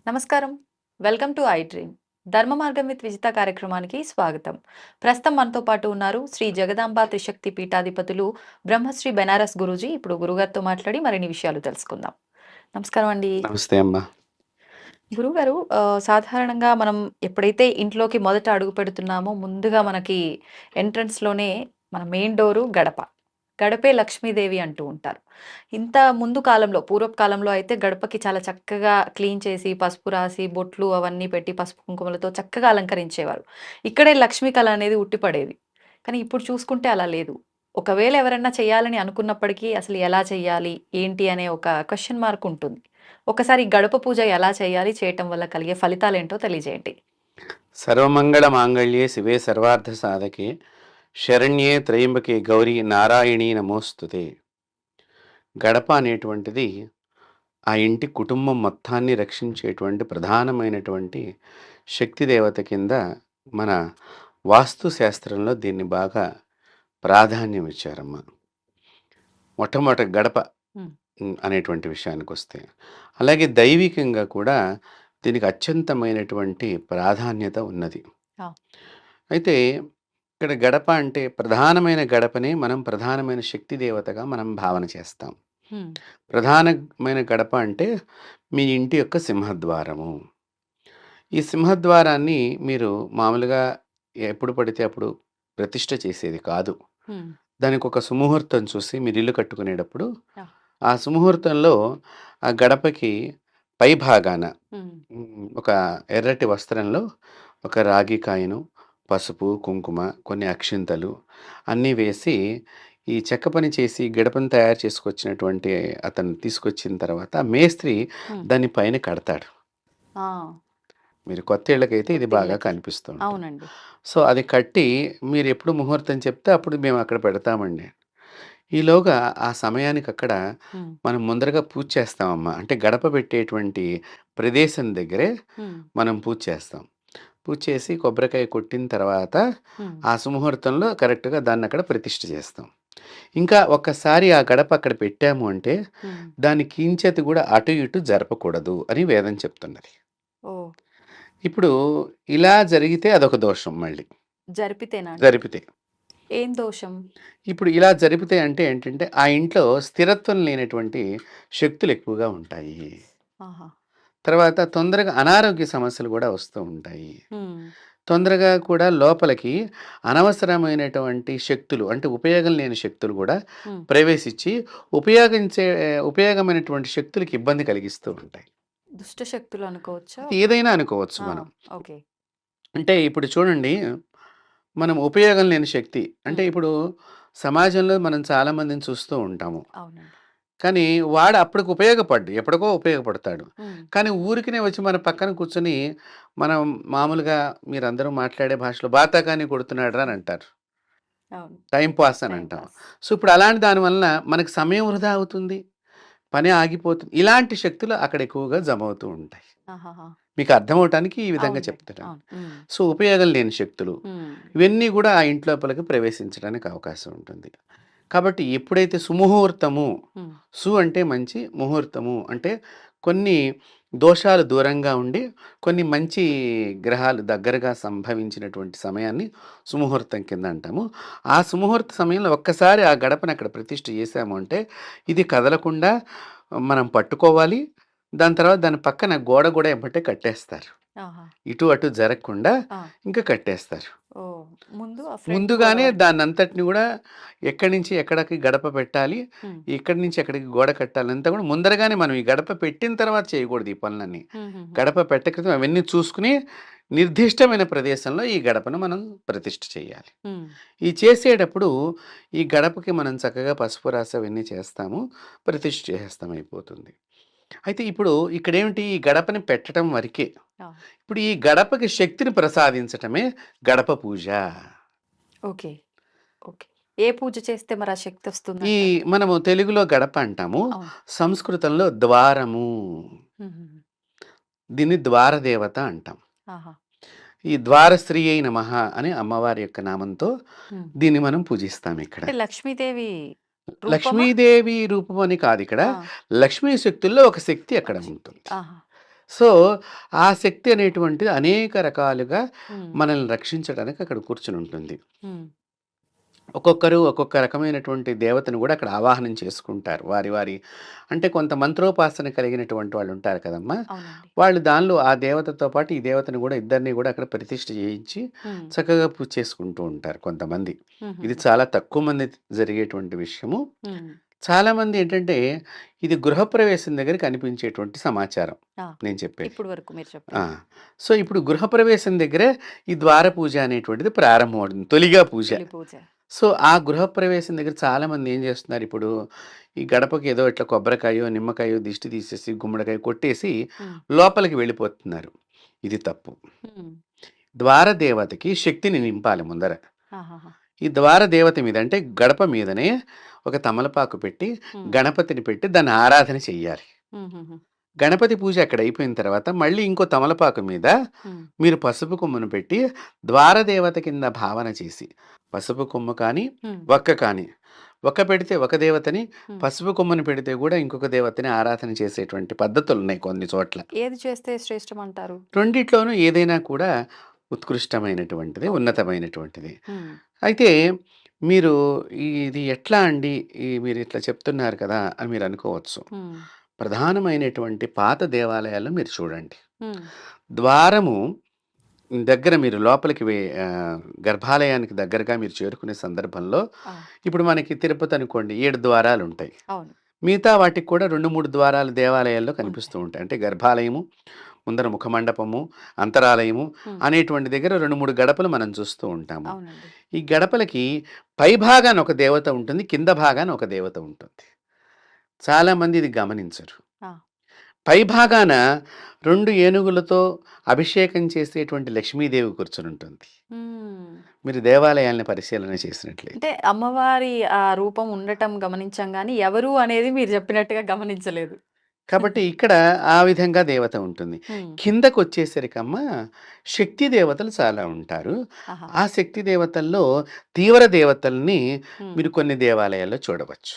నమస్కారం. Welcome to I dream. ధర్మ మార్గం విత్ విజిత కార్యక్రమానికి స్వాగతం. ప్రస్తుతం మనతో పాటు ఉన్నారు శ్రీ జగదాంబ త్రిశక్తి పీఠాధిపతులు బ్రహ్మశ్రీ బెనారస్ గురూజీ. ఇప్పుడు గురుగారితో మాట్లాడి మరిన్ని విషయాలు తెలుసుకుందాం. నమస్కారం అండి. నమస్తే అమ్మా. గురుగారు, సాధారణంగా మనం ఎప్పుడైతే ఇంట్లోకి మొదట అడుగు పెడుతున్నామో ముందుగా మనకి ఎంట్రన్స్‌లోనే మన మెయిన్ డోరు గడప. గడపే లక్ష్మీదేవి అంటూ ఉంటారు. ఇంత ముందు కాలంలో, పూర్వపు కాలంలో అయితే గడపకి చాలా చక్కగా క్లీన్ చేసి, పసుపు రాసి, బొట్లు అవన్నీ పెట్టి, పసుపు కుంకుమలతో చక్కగా అలంకరించేవారు. ఇక్కడే లక్ష్మీ కళ అనేది ఉట్టిపడేది. కానీ ఇప్పుడు చూసుకుంటే అలా లేదు. ఒకవేళ ఎవరన్నా చేయాలని అనుకున్నప్పటికీ అసలు ఎలా చేయాలి? ఏంటి? అనే ఒక క్వెషన్ మార్క్ ఉంటుంది. ఒకసారి గడప పూజ ఎలా చేయాలి? చేయటం వల్ల కలిగే ఫలితాలేంటో తెలియజేయండి. సర్వమంగళ మాంగళ్యే శివే సర్వార్థ సాధకే శరణ్యే త్రయంబకే గౌరీ నారాయణీ నమోస్తుతే. గడప అనేటువంటిది ఆ ఇంటి కుటుంబం మొత్తాన్ని రక్షించేటువంటి ప్రధానమైనటువంటి శక్తి దేవత కింద మన వాస్తు శాస్త్రంలో దీన్ని బాగా ప్రాధాన్యం ఇచ్చారమ్మా. మొట్టమొదటి గడప అనేటువంటి విషయానికి వస్తే, అలాగే దైవికంగా కూడా దీనికి అత్యంతమైనటువంటి ప్రాధాన్యత ఉన్నది. అయితే ఇక్కడ గడప అంటే ప్రధానమైన గడపనే మనం ప్రధానమైన శక్తి దేవతగా మనం భావన చేస్తాం. ప్రధానమైన గడప అంటే మీ ఇంటి యొక్క సింహద్వారము. ఈ సింహద్వారాన్ని మీరు మామూలుగా ఎప్పుడు పడితే అప్పుడు ప్రతిష్ఠ చేసేది కాదు. దానికి ఒక సుముహూర్తం చూసి మీరు ఇల్లు కట్టుకునేటప్పుడు ఆ సుముహూర్తంలో ఆ గడపకి పై భాగాన ఒక ఎర్రటి వస్త్రంలో ఒక రాగి కాయను, పసుపు, కుంకుమ, కొన్ని అక్షింతలు అన్నీ వేసి ఈ చెక్క పని చేసి గడపను తయారు చేసుకొచ్చినటువంటి అతను తీసుకొచ్చిన తర్వాత మేస్త్రి దాని పైన కడతాడు. మీరు కొత్త ఇళ్ళకైతే ఇది బాగా కనిపిస్తుంది. అవునండి. సో అది కట్టి మీరు ఎప్పుడు ముహూర్తం చెప్తే అప్పుడు మేము అక్కడ పెడతామండి. ఈలోగా ఆ సమయానికి అక్కడ మనం ముందరగా పూజ చేస్తామమ్మా. అంటే గడప పెట్టేటువంటి ప్రదేశం దగ్గరే మనం పూజ చేస్తాం. పూజ చేసి కొబ్బరికాయ కొట్టిన తర్వాత ఆ సుముహూర్తంలో కరెక్ట్గా దాన్ని అక్కడ ప్రతిష్ఠ చేస్తాం. ఇంకా ఒక్కసారి ఆ గడప అక్కడ పెట్టాము అంటే దాని కించెత్తి కూడా అటు ఇటు జరపకూడదు అని వేదం చెప్తున్నది. ఇప్పుడు ఇలా జరిగితే అదొక దోషం. మళ్ళీ జరిపితే ఏం దోషం? ఇప్పుడు ఇలా జరిపితే అంటే ఏంటంటే ఆ ఇంట్లో స్థిరత్వం లేనటువంటి శక్తులు ఎక్కువగా ఉంటాయి. తర్వాత తొందరగా అనారోగ్య సమస్యలు కూడా వస్తూ ఉంటాయి. తొందరగా కూడా లోపలికి అనవసరమైనటువంటి శక్తులు అంటే ఉపయోగం లేని శక్తులు కూడా ప్రవేశించి ఉపయోగమైనటువంటి శక్తులకి ఇబ్బంది కలిగిస్తూ ఉంటాయి. దుష్ట శక్తులు అనుకోవచ్చా? ఏదైనా అనుకోవచ్చు మనం. అంటే ఇప్పుడు చూడండి, మనం ఉపయోగం లేని శక్తి అంటే ఇప్పుడు సమాజంలో మనం చాలా మందిని చూస్తూ ఉంటాము. కానీ వాడు అప్పటికి ఎప్పటికో ఉపయోగపడతాడు. కానీ ఊరికినే వచ్చి మన పక్కన కూర్చొని మనం మామూలుగా మీరందరూ మాట్లాడే భాషలో బాతాకాని కొడుతున్నాడు అని అంటారు. టైం పాస్ అని అంటాం. సో ఇప్పుడు అలాంటి దానివల్ల మనకు సమయం వృధా అవుతుంది, పని ఆగిపోతుంది. ఇలాంటి శక్తులు అక్కడ ఎక్కువగా జమ అవుతూ ఉంటాయి. మీకు అర్థమవటానికి ఈ విధంగా చెప్తున్నాను. సో ఉపయోగం లేని శక్తులు ఇవన్నీ కూడా ఆ ఇంట్లోపలికి ప్రవేశించడానికి అవకాశం ఉంటుంది. కాబట్టి ఎప్పుడైతే సుముహూర్తము, అంటే మంచి, ముహూర్తము అంటే కొన్ని దోషాలు దూరంగా ఉండి కొన్ని మంచి గ్రహాలు దగ్గరగా సంభవించినటువంటి సమయాన్ని సుముహూర్తం కింద అంటాము. ఆ సుముహూర్త సమయంలో ఒక్కసారి ఆ గడపను అక్కడ ప్రతిష్ఠ చేసాము అంటే ఇది కదలకుండా మనం పట్టుకోవాలి. దాని తర్వాత దాని పక్కన గోడ కూడా ఎమ్మటే కట్టేస్తారు. ఇటు అటు జరగకుండా ఇంకా కట్టేస్తారు. ముందుగానే దాన్ని అంతటిని కూడా ఎక్కడి నుంచి ఎక్కడికి గడప పెట్టాలి, ఎక్కడి నుంచి ఎక్కడికి గోడ కట్టాలి అంతా కూడా ముందరగానే మనం ఈ గడప పెట్టిన తర్వాత చేయకూడదు. ఈ పనులన్నీ గడప పెట్టక్రితం అవన్నీ చూసుకుని నిర్దిష్టమైన ప్రదేశంలో ఈ గడపను మనం ప్రతిష్ఠ చేయాలి. ఈ చేసేటప్పుడు ఈ గడపకి మనం చక్కగా పసుపు రాసి అవన్నీ చేస్తాము, ప్రతిష్ఠ చేస్తాం, అయిపోతుంది. అయితే ఇప్పుడు ఇక్కడేమిటి, ఈ గడపని పెట్టడం వరకే. ఇప్పుడు ఈ గడపకి శక్తిని ప్రసాదించటమే గడప పూజ. Okay, okay. ఏ పూజ చేస్తే మరి ఆ శక్తి వస్తుంది? ఈ మనము తెలుగులో గడప అంటాము, సంస్కృతంలో ద్వారము. దీన్ని ద్వార దేవత అంటాం. ఈ ద్వారశ్రీ అయి నమః అని అమ్మవారి యొక్క నామంతో హ్మ్. దీన్ని మనం పూజిస్తాం ఇక్కడ. అంటే లక్ష్మీదేవి రూపమా? లక్ష్మీదేవి రూపం అని కాదు ఇక్కడ. ఆ! లక్ష్మీ శక్తుల్లో ఒక శక్తి అక్కడ ఒక శక్తి. ఉంటుంది. ఆహా! సో, ఆ శక్తి అనేటువంటిది అనేక రకాలుగా హ్మ్. మనల్ని రక్షించడానికి అక్కడ కూర్చొనుంటుంది. హ్మ్. ఒక్కొక్కరు ఒక్కొక్క రకమైనటువంటి దేవతను గూడా అక్కడ ఆవాహనం చేసుకుంటారు. వారి అంటే కొంత మంత్రోపాసన కలిగినటువంటి వాళ్ళుంటారు కదమ్మా! అవునండి. వాళ్ళు దానిలో ఆ దేవతతో పాటు ఈ దేవతను గూడా ఇద్దరిని గూడా అక్కడ ప్రతిష్ఠ చేయించి హ్మ్. చక్కగా పూజ చేసుకుంటూ ఉంటారు కొంతమంది. ఇది హుహుహు. చాలా తక్కువ మంది జరిగేటువంటి విషయము. హ్మ్. చాలామంది ఏంటంటే ఇది గృహప్రవేశం దగ్గర కనిపించేటువంటి సమాచారం ఆ! నేను చెప్పేది. ఇప్పుడు వరకు మీరు ఆ! చెప్పింది. సో, ఇప్పుడు గృహప్రవేశం దగ్గరే ఈ ద్వార పూజ అనేటువంటిది ప్రారంభమవుతుంది. తొలిగా పూజ. తొలి పూజ. సో, ఆ గృహప్రవేశం దగ్గర చాలామంది ఏం చేస్తున్నారు ఇప్పుడు, ఈ గడపకి ఏదో ఇట్లా కొబ్బరికాయో, నిమ్మకాయో దిష్టి తీసేసి, గుమ్మడికాయ కొట్టేసి హ్మ్. లోపలికి వెళ్ళిపోతున్నారు. ఇది తప్పు. హ్మ్. ద్వార దేవతకి శక్తిని నింపాలి ముందర. ఆహాహా! ఈ ద్వార దేవత మీద అంటే గడప మీదనే ఒక తమలపాకు పెట్టి, హ్మ్. గణపతిని పెట్టి దాన్ని ఆరాధన చెయ్యాలి. హుహుహు. గణపతి పూజ అక్కడ అయిపోయిన తర్వాత మళ్ళీ ఇంకో తమలపాకు మీద హ్మ్. మీరు పసుపు కొమ్మును పెట్టి ద్వారదేవత కింద భావన చేసి, పసుపు కొమ్ము కానీ, హ్మ్. వక్క కానీ, వక్క పెడితే ఒక దేవతని, హ్మ్. పసుపు కొమ్మును పెడితే కూడా ఇంకొక దేవతని ఆరాధన చేసేటువంటి పద్ధతులున్నాయి కొన్ని చోట్ల. ఏది చేస్తే శ్రేష్టమంటారు? రెండిట్లోనూ ఏదైనా కూడా ఉత్కృష్టమైనటువంటిది, ఓకే. ఉన్నతమైనటువంటిది. హ్మ్. అయితే మీరు ఇది ఎట్లా అండి మీరు ఇట్లా చెప్తున్నారు కదా అని మీరు అనుకోవచ్చు. హ్మ్. ప్రధానమైనటువంటి పాత దేవాలయాల్లో మీరు చూడండి. హ్మ్. ద్వారము దగ్గర మీరు లోపలికి గర్భాలయానికి దగ్గరగా మీరు చేరుకునే సందర్భంలో ఆ! ఇప్పుడు మనకి తిరుపతి అనుకోండి 7 ద్వారాలుంటాయి. అవును. మిగతా వాటికి కూడా 2, 3 ద్వారాలు దేవాలయాల్లో కనిపిస్తూ ఉంటాయి. ఉంటాయి. అంటే గర్భాలయము, ముందర ముఖమండపము, అంతరాలయము హ్మ్. అనేటువంటి దగ్గర 2, 3 గడపలు మనం చూస్తూ ఉంటాము. అవునండి. ఈ గడపలకి పై భాగాన ఒక దేవత ఉంటుంది. కింద భాగాన ఒక దేవత ఉంటుంది. చాలామంది ఇది గమనించరు. ఆ! పైభాగాన 2 ఏనుగులతో అభిషేకం చేసేటువంటి లక్ష్మీదేవి కూర్చొనుంటుంది. హ్మ్. మీరు దేవాలయాల్ని పరిశీలన చేసినట్లయితే. అంటే అమ్మవారి ఆ రూపం ఉండటం గమనించాం గానీ, ఎవరు అనేది మీరు చెప్పినట్టుగా గమనించలేదు. కాబట్టి ఇక్కడ ఆ విధంగా దేవత ఉంటుంది. హ్మ్. కిందకొచ్చేసరికమ్మా శక్తి దేవతలు చాలా ఉంటారు. ఆహా! ఆ శక్తి దేవతల్లో తీవ్ర దేవతల్ని హ్మ్. మీరు కొన్ని దేవాలయాల్లో చూడవచ్చు.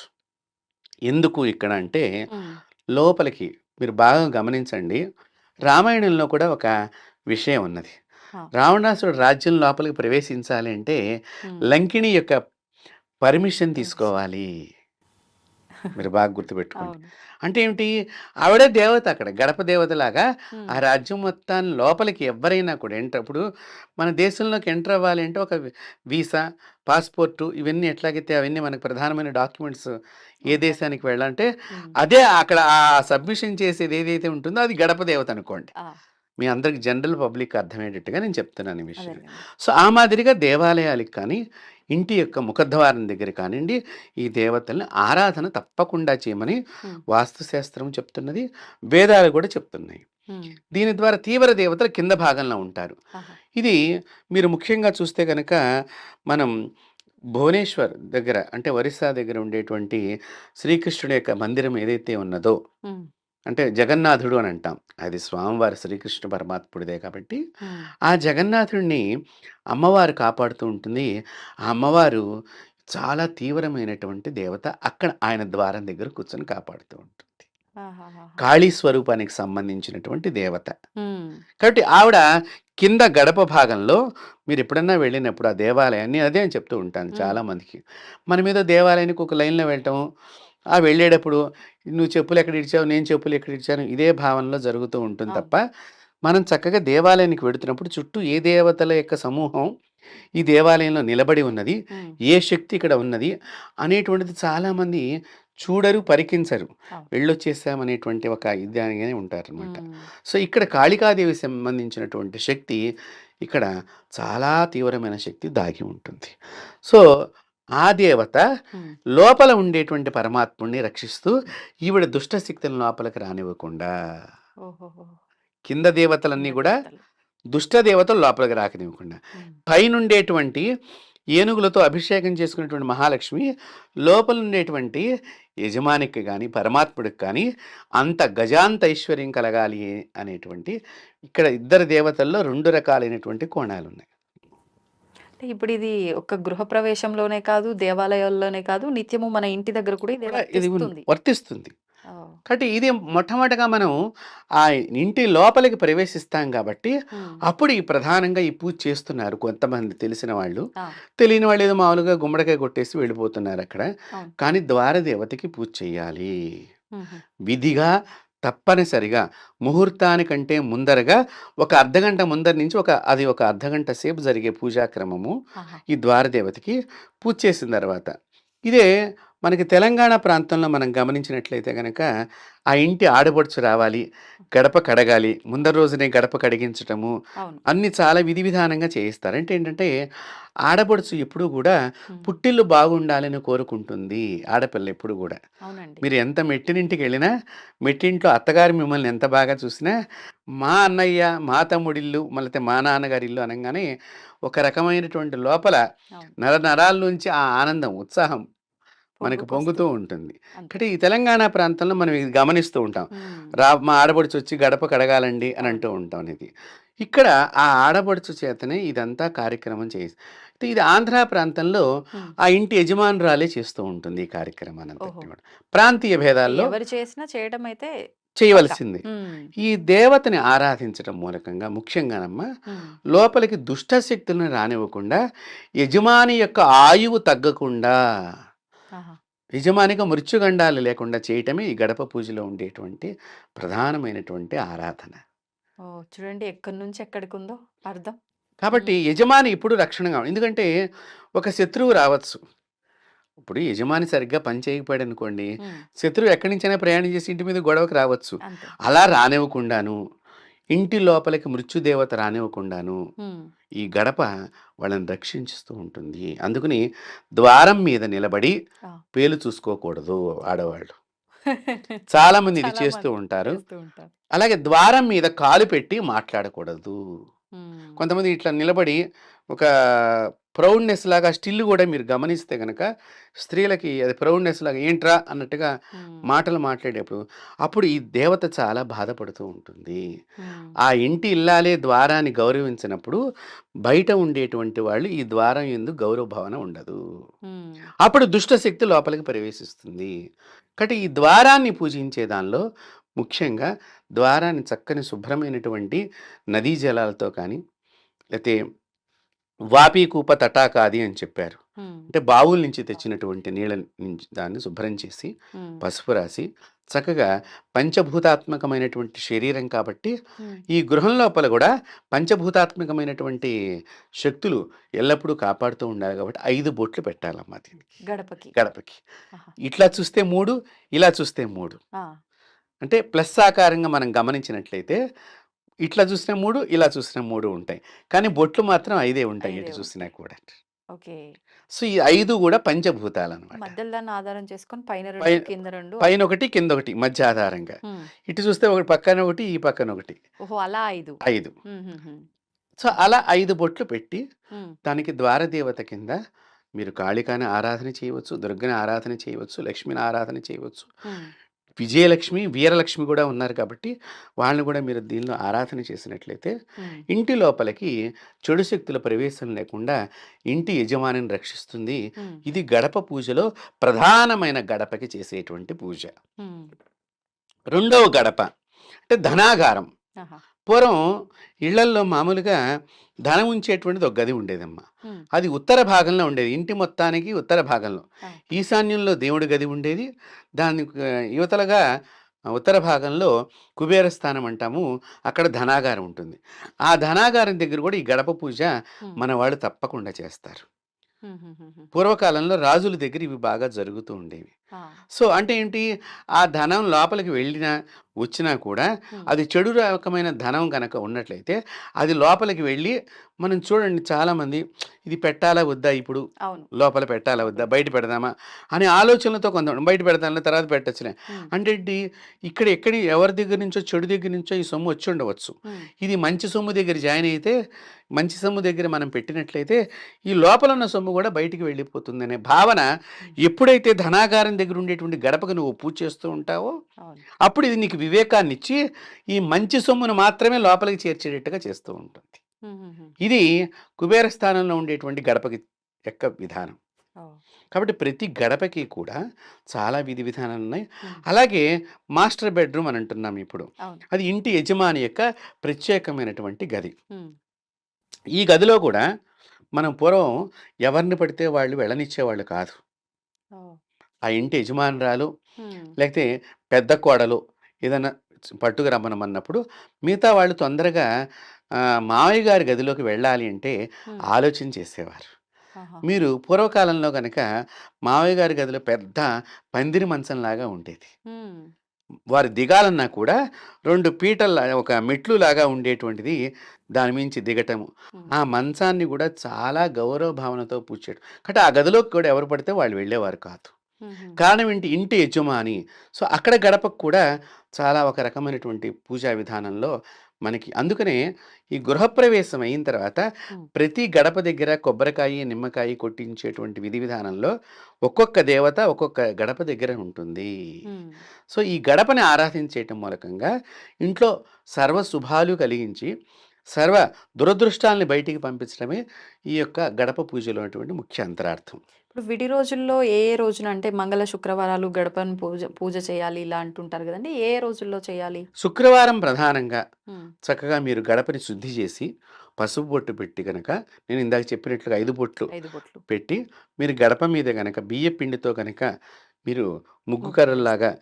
ఎందుకు ఇక్కడ అంటే హ్మ్. లోపలికి మీరు బాగా గమనించండి. రామాయణంలో కూడా ఒక విషయం ఉన్నది. ఆ! రావణాసురుడు రాజ్యం లోపలికి ప్రవేశించాలి అంటే హ్మ్. లంకిణి యొక్క పర్మిషన్ పర్మిషన్. తీసుకోవాలి. మీరు బాగా గుర్తుపెట్టుకోండి. అవును. అంటే ఏమిటి? ఆవిడే దేవత అక్కడ. గడప దేవతలాగా ఆ హ్మ్. రాజ్యం మొత్తాన్ని లోపలికి ఎవ్వరైనా కూడా ఇప్పుడు మన దేశంలోకి ఎంటర్ అవ్వాలి అంటే ఒక వీసా, పాస్‌పోర్టు ఇవన్నీ ఎట్లాగైతే అవన్నీ మనకు ప్రధానమైన డాక్యుమెంట్స్ ఏ ఉంటాయి. దేశానికి వెళ్ళాలంటే హ్మ్. అదే అక్కడ ఆ సబ్మిషన్ చేసేది ఏదైతే ఉంటుందో అది గడప దేవత అనుకోండి. ఆ! మీ అందరికి జనరల్ పబ్లిక్ అర్థమయ్యేటట్టుగా నేను చెప్తున్నాను ఈ విషయం. అదేలెండి. సో, ఆ మాదిరిగా దేవాలయాలకి కానీ, ఇంటి యొక్క ముఖద్వారం దగ్గర కానియండి, ఈ దేవతల్ని ఆరాధన తప్పకుండా చేయమని హ్మ్. వాస్తుశాస్త్రం చెప్తున్నది. వేదాలు కూడా చెప్తున్నాయి. హ్మ్. దీని ద్వారా తీవ్ర దేవతలు కింద భాగంలో ఉంటారు. ఆహా! ఇది మీరు ముఖ్యంగా చూస్తే గనక మనం భువనేశ్వర్ దగ్గర అంటే ఒరిస్సా దగ్గర ఉండేటువంటి శ్రీకృష్ణుడి యొక్క మందిరం ఏదైతే ఉన్నదో హ్మ్. అంటే జగన్నాథుడు అని అంటాం. అది స్వామివారి శ్రీకృష్ణ పరమాత్ముడిదే కాబట్టి, హ్మ్. ఆ జగన్నాథుడిని అమ్మవారు కాపాడుతూ ఉంటుంది. ఆ అమ్మవారు చాలా తీవ్రమైనటువంటి దేవత. అక్కడ ఆయన ద్వారం దగ్గర కూర్చొని కాపాడుతూ ఉంటుంది. ఆహాహాహా! కాళీ స్వరూపానికి సంబంధించినటువంటి దేవత. హ్మ్. కాబట్టి ఆవిడ కింద గడప భాగంలో మీరెప్పుడన్నా వెళ్ళినప్పుడు ఆ దేవాలయాన్ని అదే అని చెప్తూ ఉంటాను హ్మ్. చాలామందికి. మనమేదో దేవాలయానికి ఒక లైన్‌లో వెళ్ళటం, వెళ్ళేటప్పుడు నువ్వు చెప్పులెక్కడ ఇడిచావు, నేను చెప్పులెక్కడ ఇడిచాను ఇదే భావనలో జరుగుతూ ఉంటుంది అవును. తప్ప, మనం చక్కగా దేవాలయానికి వెడుతున్నప్పుడు చుట్టూ ఏ దేవతల యొక్క సమూహం ఈ దేవాలయంలో నిలబడి ఉన్నది, హ్మ్. ఏ శక్తి ఇక్కడ ఉన్నది అనేటువంటిది చాలామంది చూడరు, పరికించరు. అవును. వెళ్ళొచ్చేసామనేటువంటి ఒక ఇదిగానే ఉంటారనమాట. హ్మ్. సో, ఇక్కడ కాళికాదేవికి సంబంధించినటువంటి శక్తి ఇక్కడ చాలా తీవ్రమైన శక్తి దాగి ఉంటుంది. సో, ఆ దేవత హ్మ్. లోపల ఉండేటువంటి పరమాత్ముడిని రక్షిస్తూ ఈవిడ దుష్ట శక్తులను లోపలికి రానివ్వకుండా ఓహోహో! కింద దేవతలన్నీ కింద గూడా దేవతలు. దుష్ట దేవతలు లోపలికి రాకనివ్వకుండా హ్మ్. పైనుండేటువంటి ఏనుగులతో అభిషేకం చేసుకున్నటువంటి మహాలక్ష్మి లోపల ఉండేటువంటి యజమానికి కానీ పరమాత్ముడికి కానీ అంత గజాంత ఐశ్వర్యం కలగాలి అనేటువంటి ఇక్కడ ఇద్దరు దేవతల్లో 2 రకాలైనటువంటి కోణాలు ఉన్నాయి. అంటే ఇప్పుడు ఇది ఒక గృహప్రవేశంలోనే కాదు, దేవాలయాల్లోనే కాదు, నిత్యము మన ఇంటి దగ్గర కూడా ఇది ఇది వర్తిస్తుంది. వర్తిస్తుంది. ఓహ్! కాబట్టి ఇది మొట్టమొదటగా మనం ఆ ఇంటి లోపలికి ప్రవేశిస్తాం కాబట్టి హ్మ్. అప్పుడు ఈ ప్రధానంగా ఈ పూజ చేస్తున్నారు కొంతమంది తెలిసిన వాళ్ళు. ఆ! తెలియని వాళ్ళు ఏదో మామూలుగా గుమ్మడికాయ కొట్టేసి వెళ్ళిపోతున్నారు అక్కడ. అవును. కానీ ద్వారదేవతకి పూజ చేయాలి. హుహు. విధిగా తప్పనిసరిగా ముహూర్తానికంటే ముందరగా ఒక అర్ధగంట ముందర నుంచి ఒక అర్ధగంట సేపు జరిగే పూజా క్రమము ఆహా! ఈ ద్వారదేవతకి పూజ చేసిన తర్వాత. ఇదే మనకి తెలంగాణ ప్రాంతంలో మనం గమనించినట్లయితే గనక ఆ ఇంటి ఆడపడుచు రావాలి, గడప కడగాలి, ముందర రోజునే గడప కడిగించటము అవును. అన్నీ చాలా విధి విధానంగా చేయిస్తారు. అంటే ఏంటంటే ఆడపడుచు ఎప్పుడూ కూడా హ్మ్. పుట్టిల్లు బాగుండాలని కోరుకుంటుంది ఆడపిల్ల ఎప్పుడు కూడా. అవునండి. మీరు ఎంత మెట్టినింటికి వెళ్ళినా మెట్టింట్లో అత్తగారు మిమ్మల్ని ఎంత బాగా చూసినా మా అన్నయ్య, మా తమ్ముడిల్లు, మళ్ళీ మా నాన్నగారి ఇల్లు అనగానే ఒక రకమైనటువంటి లోపల అవును. నరాల నుంచి ఆ ఆనందం, ఉత్సాహం మనకి పొంగుతూ పొంగుకొస్తుంది. ఉంటుంది. అంతే. కాబట్టి ఈ తెలంగాణ ప్రాంతంలో మనం ఇది గమనిస్తూ ఉంటాం. హ్మ్. మా ఆడపడుచు వచ్చి గడప కడగాలండి అని అవును. అంటూ ఉంటాం ఇది. ఇక్కడ ఆ ఆడపడుచు చేతనే ఇదంతా కార్యక్రమం అయితే ఇది ఆంధ్ర ప్రాంతంలో హ్మ్. ఆ ఇంటి యజమానురాలే చేస్తూ ఉంటుంది ఈ కార్యక్రమాన్నంతటిని ఓహో! కూడా. ప్రాంతీయ భేదాల్లో ఎవరు చేసినా చేయడం అయితే పక్కా. చేయవలసిందే. హ్మ్. ఈ దేవతని ఆరాధించడం మూలకంగా ముఖ్యంగానమ్మా హ్మ్. లోపలికి దుష్ట శక్తులను రానివ్వకుండా యజమాని యొక్క ఆయువు తగ్గకుండా ఆహా! యజమానికి మృత్యుగండాలు లేకుండా చేయటమే ఈ గడప పూజలో ఉండేటువంటి ప్రధానమైనటువంటి ఆరాధన. ఓహ్! చూడండి ఎక్కడి నుంచి ఎక్కడికుందో అర్థం. కాబట్టి హ్మ్. యజమాని ఎప్పుడు రక్షణగా ఎందుకంటే ఒక శత్రువు రావచ్చు. ఇప్పుడు యజమాని సరిగ్గా పని చేయకపోయాడనుకోండి, హ్మ్. శత్రువు ఎక్కడి నుంచైనా ప్రయాణం చేసి ఇంటి మీద గొడవకు రావచ్చు. అంతే. అలా రానివ్వకుండాను, ఇంటి లోపలికి మృత్యుదేవత రానివ్వకుండాను, హ్మ్. ఈ గడప వాళ్ళని రక్షించుతూ ఉంటుంది. అందుకని ద్వారం మీద నిలబడి ఆ! పేలు చూసుకోకూడదు ఆడవాళ్ళు. చాలామంది ఇది చాలా చేస్తూ మంది ఉంటారు. చేస్తూ ఉంటారు. అలాగే ద్వారం మీద కాలు పెట్టి మాట్లాడకూడదు. హ్మ్. కొంతమంది ఇట్లా నిలబడి ఒక ప్రౌడ్‌నెస్ లాగా స్టిల్ గూడా మీరు గమనిస్తే గనక స్త్రీలకి అది ప్రౌడ్‌నెస్ లాగా ఏంట్రా అన్నట్టుగా హ్మ్. మాటలు మాట్లాడేప్పుడు, అప్పుడు ఈ దేవత చాలా బాధపడుతూ ఉంటుంది. హ్మ్. ఆ ఇంటి ఇల్లాలే ద్వారాన్ని గౌరవించినప్పుడు బయట ఉండేటువంటి వాళ్ళు ఈ ద్వారం యందు గౌరవ భావన ఉండదు. హ్మ్. అప్పుడు దుష్ట శక్తి లోపలికి ప్రవేశిస్తుంది. కాబట్టి ఈ ద్వారాన్ని పూజించే దానిలో ముఖ్యంగా ద్వారాన్ని చక్కని శుభ్రమైనటువంటి నదీ జలాలతో కానీ, లేతే వాపీకూప తటాకాది అని చెప్పారు. హ్మ్. అంటే బావుల నుంచి తెచ్చినటువంటి నీళ్ళ నుంచి దాన్ని శుభ్రం చేసి, హ్మ్. పసుపు రాసి, చక్కగా పంచభూతాత్మకమైనటువంటి శరీరం కాబట్టి, హ్మ్. ఈ గృహం లోపల గూడా పంచభూతాత్మకమైనటువంటి శక్తులు ఎల్లప్పుడూ కాపాడుతూ ఉండాలి కాబట్టి 5 బొట్లు పెట్టాలమ్మా దీనికి. గడపకి. గడపకి. ఆహా! ఇట్లా చూస్తే 3, ఇలా చూస్తే 3. ఆ! అంటే ప్లస్ ఆకారంగా మనం గమనించినట్లయితే ఇట్లా చూసిన 3, ఇలా చూసిన 3 ఉంటాయి. కానీ బొట్లు మాత్రం 5 ఉంటాయి 5 ఎటు చూసినా ఉంటాయి. కూడా. ఓకే. సో, ఈ 5 గూడా పంచభూతాలనమాట. మధ్యలో దాన్ని ఆధారం చేసుకొని పైన పై 2 కింద 2 అట్లా. పైనొకటి, కిందొకటి మధ్య ఆధారంగా. హ్మ్. ఇటు చూస్తే ఒకటి పక్కనొకటి, ఈ పక్కనొకటి. ఓహో! అలా 5. 5. హుహుహు. సో, అలా 5 బొట్లు పెట్టి హ్మ్. దానికి ద్వారదేవత కింద మీరు కాళికాని ఆరాధన చేయవచ్చు, దుర్గని ఆరాధన చేయవచ్చు, లక్ష్మిని ఆరాధన చేయవచ్చు. హ్మ్. విజయలక్ష్మి, వీరలక్ష్మి గూడా ఉన్నారు కాబట్టి, వాళ్ళని గూడా మీరు దీనిలో ఆరాధన చేసినట్లయితే, హ్మ్. ఇంటి లోపలికి చెడు శక్తుల ప్రవేశం లేకుండా ఇంటి యజమానిని రక్షిస్తుంది. హ్మ్. ఇది గడప పూజలో ప్రధానమైన గడపకి చేసేటువంటి పూజ. హ్మ్. రెండవ గడప అంటే ధనాగారం. ఆహా! పూర్వం ఇళ్లల్లో మామూలుగా ధనం ఉంచేటువంటిది ఒక గది ఉండేదమ్మా. హ్మ్. అది ఉత్తర భాగంలో ఉండేది. ఇంటి మొత్తానికి ఉత్తర భాగంలో. ఆ! ఈశాన్యంలో దేవుడి గది ఉండేది. దానికి యువతలగా ఉత్తర భాగంలో కుబేర స్థానం అంటాము. అక్కడ ధనాగారం ఉంటుంది. ఆ ధనాగారం దగ్గర కూడా ఈ గడప పూజ హ్మ్. మన వాళ్ళు తప్పకుండా చేస్తారు. హుహుహుహు. పూర్వకాలంలో రాజుల దగ్గర ఇవి బాగా జరుగుతూ ఉండేవి. ఆ! సో, అంటే ఏంటి? ఆ ధనం లోపలికి వెళ్ళినా, వచ్చినా కూడా హ్మ్. అది చెడు రకమైన ధనం గనక ఉన్నట్లయితే, అది లోపలికి వెళ్ళి మనం చూడండి చాలామంది ఇది పెట్టాలా వద్దా ఇప్పుడు? అవును. లోపల పెట్టాలా వద్దా? బయట పెడదామా? అనే ఆలోచనలతో కొంత బయట పెడదాంలే తర్వాత పెట్టొచ్చులే. హ్మ్. అంటే ఏంటి? ఇక్కడ ఎక్కడి ఎవరి దగ్గర నుంచో చెడు దగ్గర నుంచో ఈ సొమ్ము వచ్చుండవచ్చు. హ్మ్. ఇది మంచి సొమ్ము దగ్గర జాయిన్ అయితే, మంచి సొమ్ము దగ్గర మనం పెట్టినట్లయితే, ఈ లోపల ఉన్న సొమ్ము కూడా బయటికి వెళ్ళిపోతుందనే భావన హ్మ్. ఎప్పుడైతే ధనాగారం దగ్గర ఉండేటువంటి గడపకు నువ్వు పూజ చేస్తూ ఉంటావో, అవును. అప్పుడు ఇది నీకు వివేకాన్నిచ్చి, ఈ మంచి సొమ్మును మాత్రమే లోపలికి చేర్చేటట్టుగా చేస్తూ ఉంటుంది. హుహుహు. ఇది కుబేర స్థానంలో ఉండేటువంటి గడపకి యొక్క విధానం. ఓహ్! కాబట్టి ప్రతి గడపకి కూడా చాలా విధి విధానాలున్నాయి. హ్మ్. అలాగే మాస్టర్ బెడ్‌రూమ్ అని అంటున్నాం ఇప్పుడు. అవును. అది ఇంటి యజమాని యొక్క ప్రత్యేకమైనటువంటి గది. హ్మ్. ఈ గదిలో కూడా మనం పూర్వం ఎవరిని పడితే వాళ్ళు వెళ్ళనిచ్చేవాళ్ళు కాదు. ఓహ్! ఆ ఇంటి యజమానురాలు హ్మ్. లేకపోతే పెద్ద కోడలు ఏదైనా పట్టుకు రమ్మనమన్నప్పుడు మిగతా వాళ్ళు తొందరగా మావయ్య గారి గదిలోకి వెళ్ళాలి అంటే హ్మ్. ఆలోచన చేసేవారు. ఆహాహా! మీరు పూర్వకాలంలో గనక మావయ్య గారి గదిలో పెద్ద పందిరి మంచంలాగా ఉండేది. హ్మ్. వారు దిగాలన్నా కూడా 2 పీటల్లా ఒక మెట్లులాగా ఉండేటువంటిది దాని మించి దిగటము. హ్మ్. ఆ మంచాన్ని గూడా చాలా గౌరవ భావనతో పూడ్చాడు. కాబట్టి ఆ గదిలోకి కూడా ఎవరు పడితే వాళ్ళు వెళ్ళేవారు కాదు. హుహుహు. కారణం ఏంటి? ఇంటి యజమాని. సో, అక్కడ గడపకు కూడా చాలా ఒక రకమైనటువంటి పూజా విధానంలో మనకి అందుకనే ఈ గృహప్రవేశం అయిన తర్వాత హ్మ్. ప్రతి గడప దగ్గర కొబ్బరికాయి, నిమ్మకాయి కొట్టించేటువంటి విధి విధానంలో ఒక్కొక్క దేవత ఒక్కొక్క గడప దగ్గర ఉంటుంది. హ్మ్. సో, ఈ గడపని ఆరాధించేయటం మూలకంగా ఇంట్లో సర్వ శుభాలు కలిగించి, సర్వ దురదృష్టాల్ని బయటికి పంపించడమే ఈ యొక్క గడప పూజలో ఉన్నటువంటి ముఖ్య అంతరార్థం. ఇప్పుడు విడి రోజుల్లో ఏ ఏ రోజున అంటే మంగళ, శుక్రవారాలు గడపను పూజ పూజ చేయాలి ఇలా అంటుంటారు గదండీ! ఏ ఏ రోజుల్లో చేయాలి? శుక్రవారం ప్రధానంగా హ్మ్. చక్కగా మీరు గడపని శుద్ధి చేసి, పసుపు బొట్టు పెట్టి గనక నేను ఇందాక చెప్పినట్లుగా 5 బొట్లు 5 బొట్లు. పెట్టి, మీరు గడప మీద గనక బియ్య పిండితో గనక మీరు ముగ్గు ముగ్గు వేసి. కర్రల్లాగా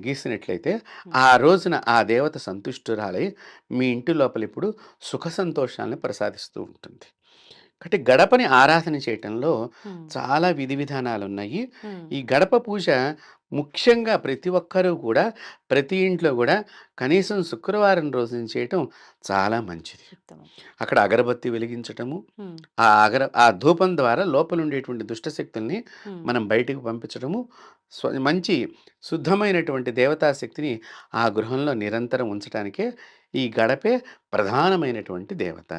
గీసినట్లయితే, హ్మ్. ఆ రోజున ఆ దేవత సంతుష్టురాలై మీ ఇంటి లోపల ఇప్పుడు సుఖ సంతోషాలను ప్రసాదిస్తూ ఉంటుంది. కాబట్టి గడపని ఆరాధన చేయటంలో హ్మ్. చాలా విధి విధానాలున్నాయి. హ్మ్. ఈ గడప పూజ ముఖ్యంగా ప్రతి ఒక్కరూ కూడా ప్రతి ఇంట్లో గూడా కనీసం శుక్రవారం రోజున చేయటం చాలా మంచిది. ఉత్తమం. అక్కడ అగరబత్తి వెలిగించటము, హ్మ్. ఆ ధూపం ద్వారా లోపలుండేటువంటి దుష్ట శక్తుల్ని హ్మ్. మనం బయటికి పంపించడము, మంచి శుద్ధమైనటువంటి దేవతా శక్తిని ఆ గృహంలో నిరంతరం ఉంచటానికే ఈ గడపే ప్రధానమైనటువంటి దేవత.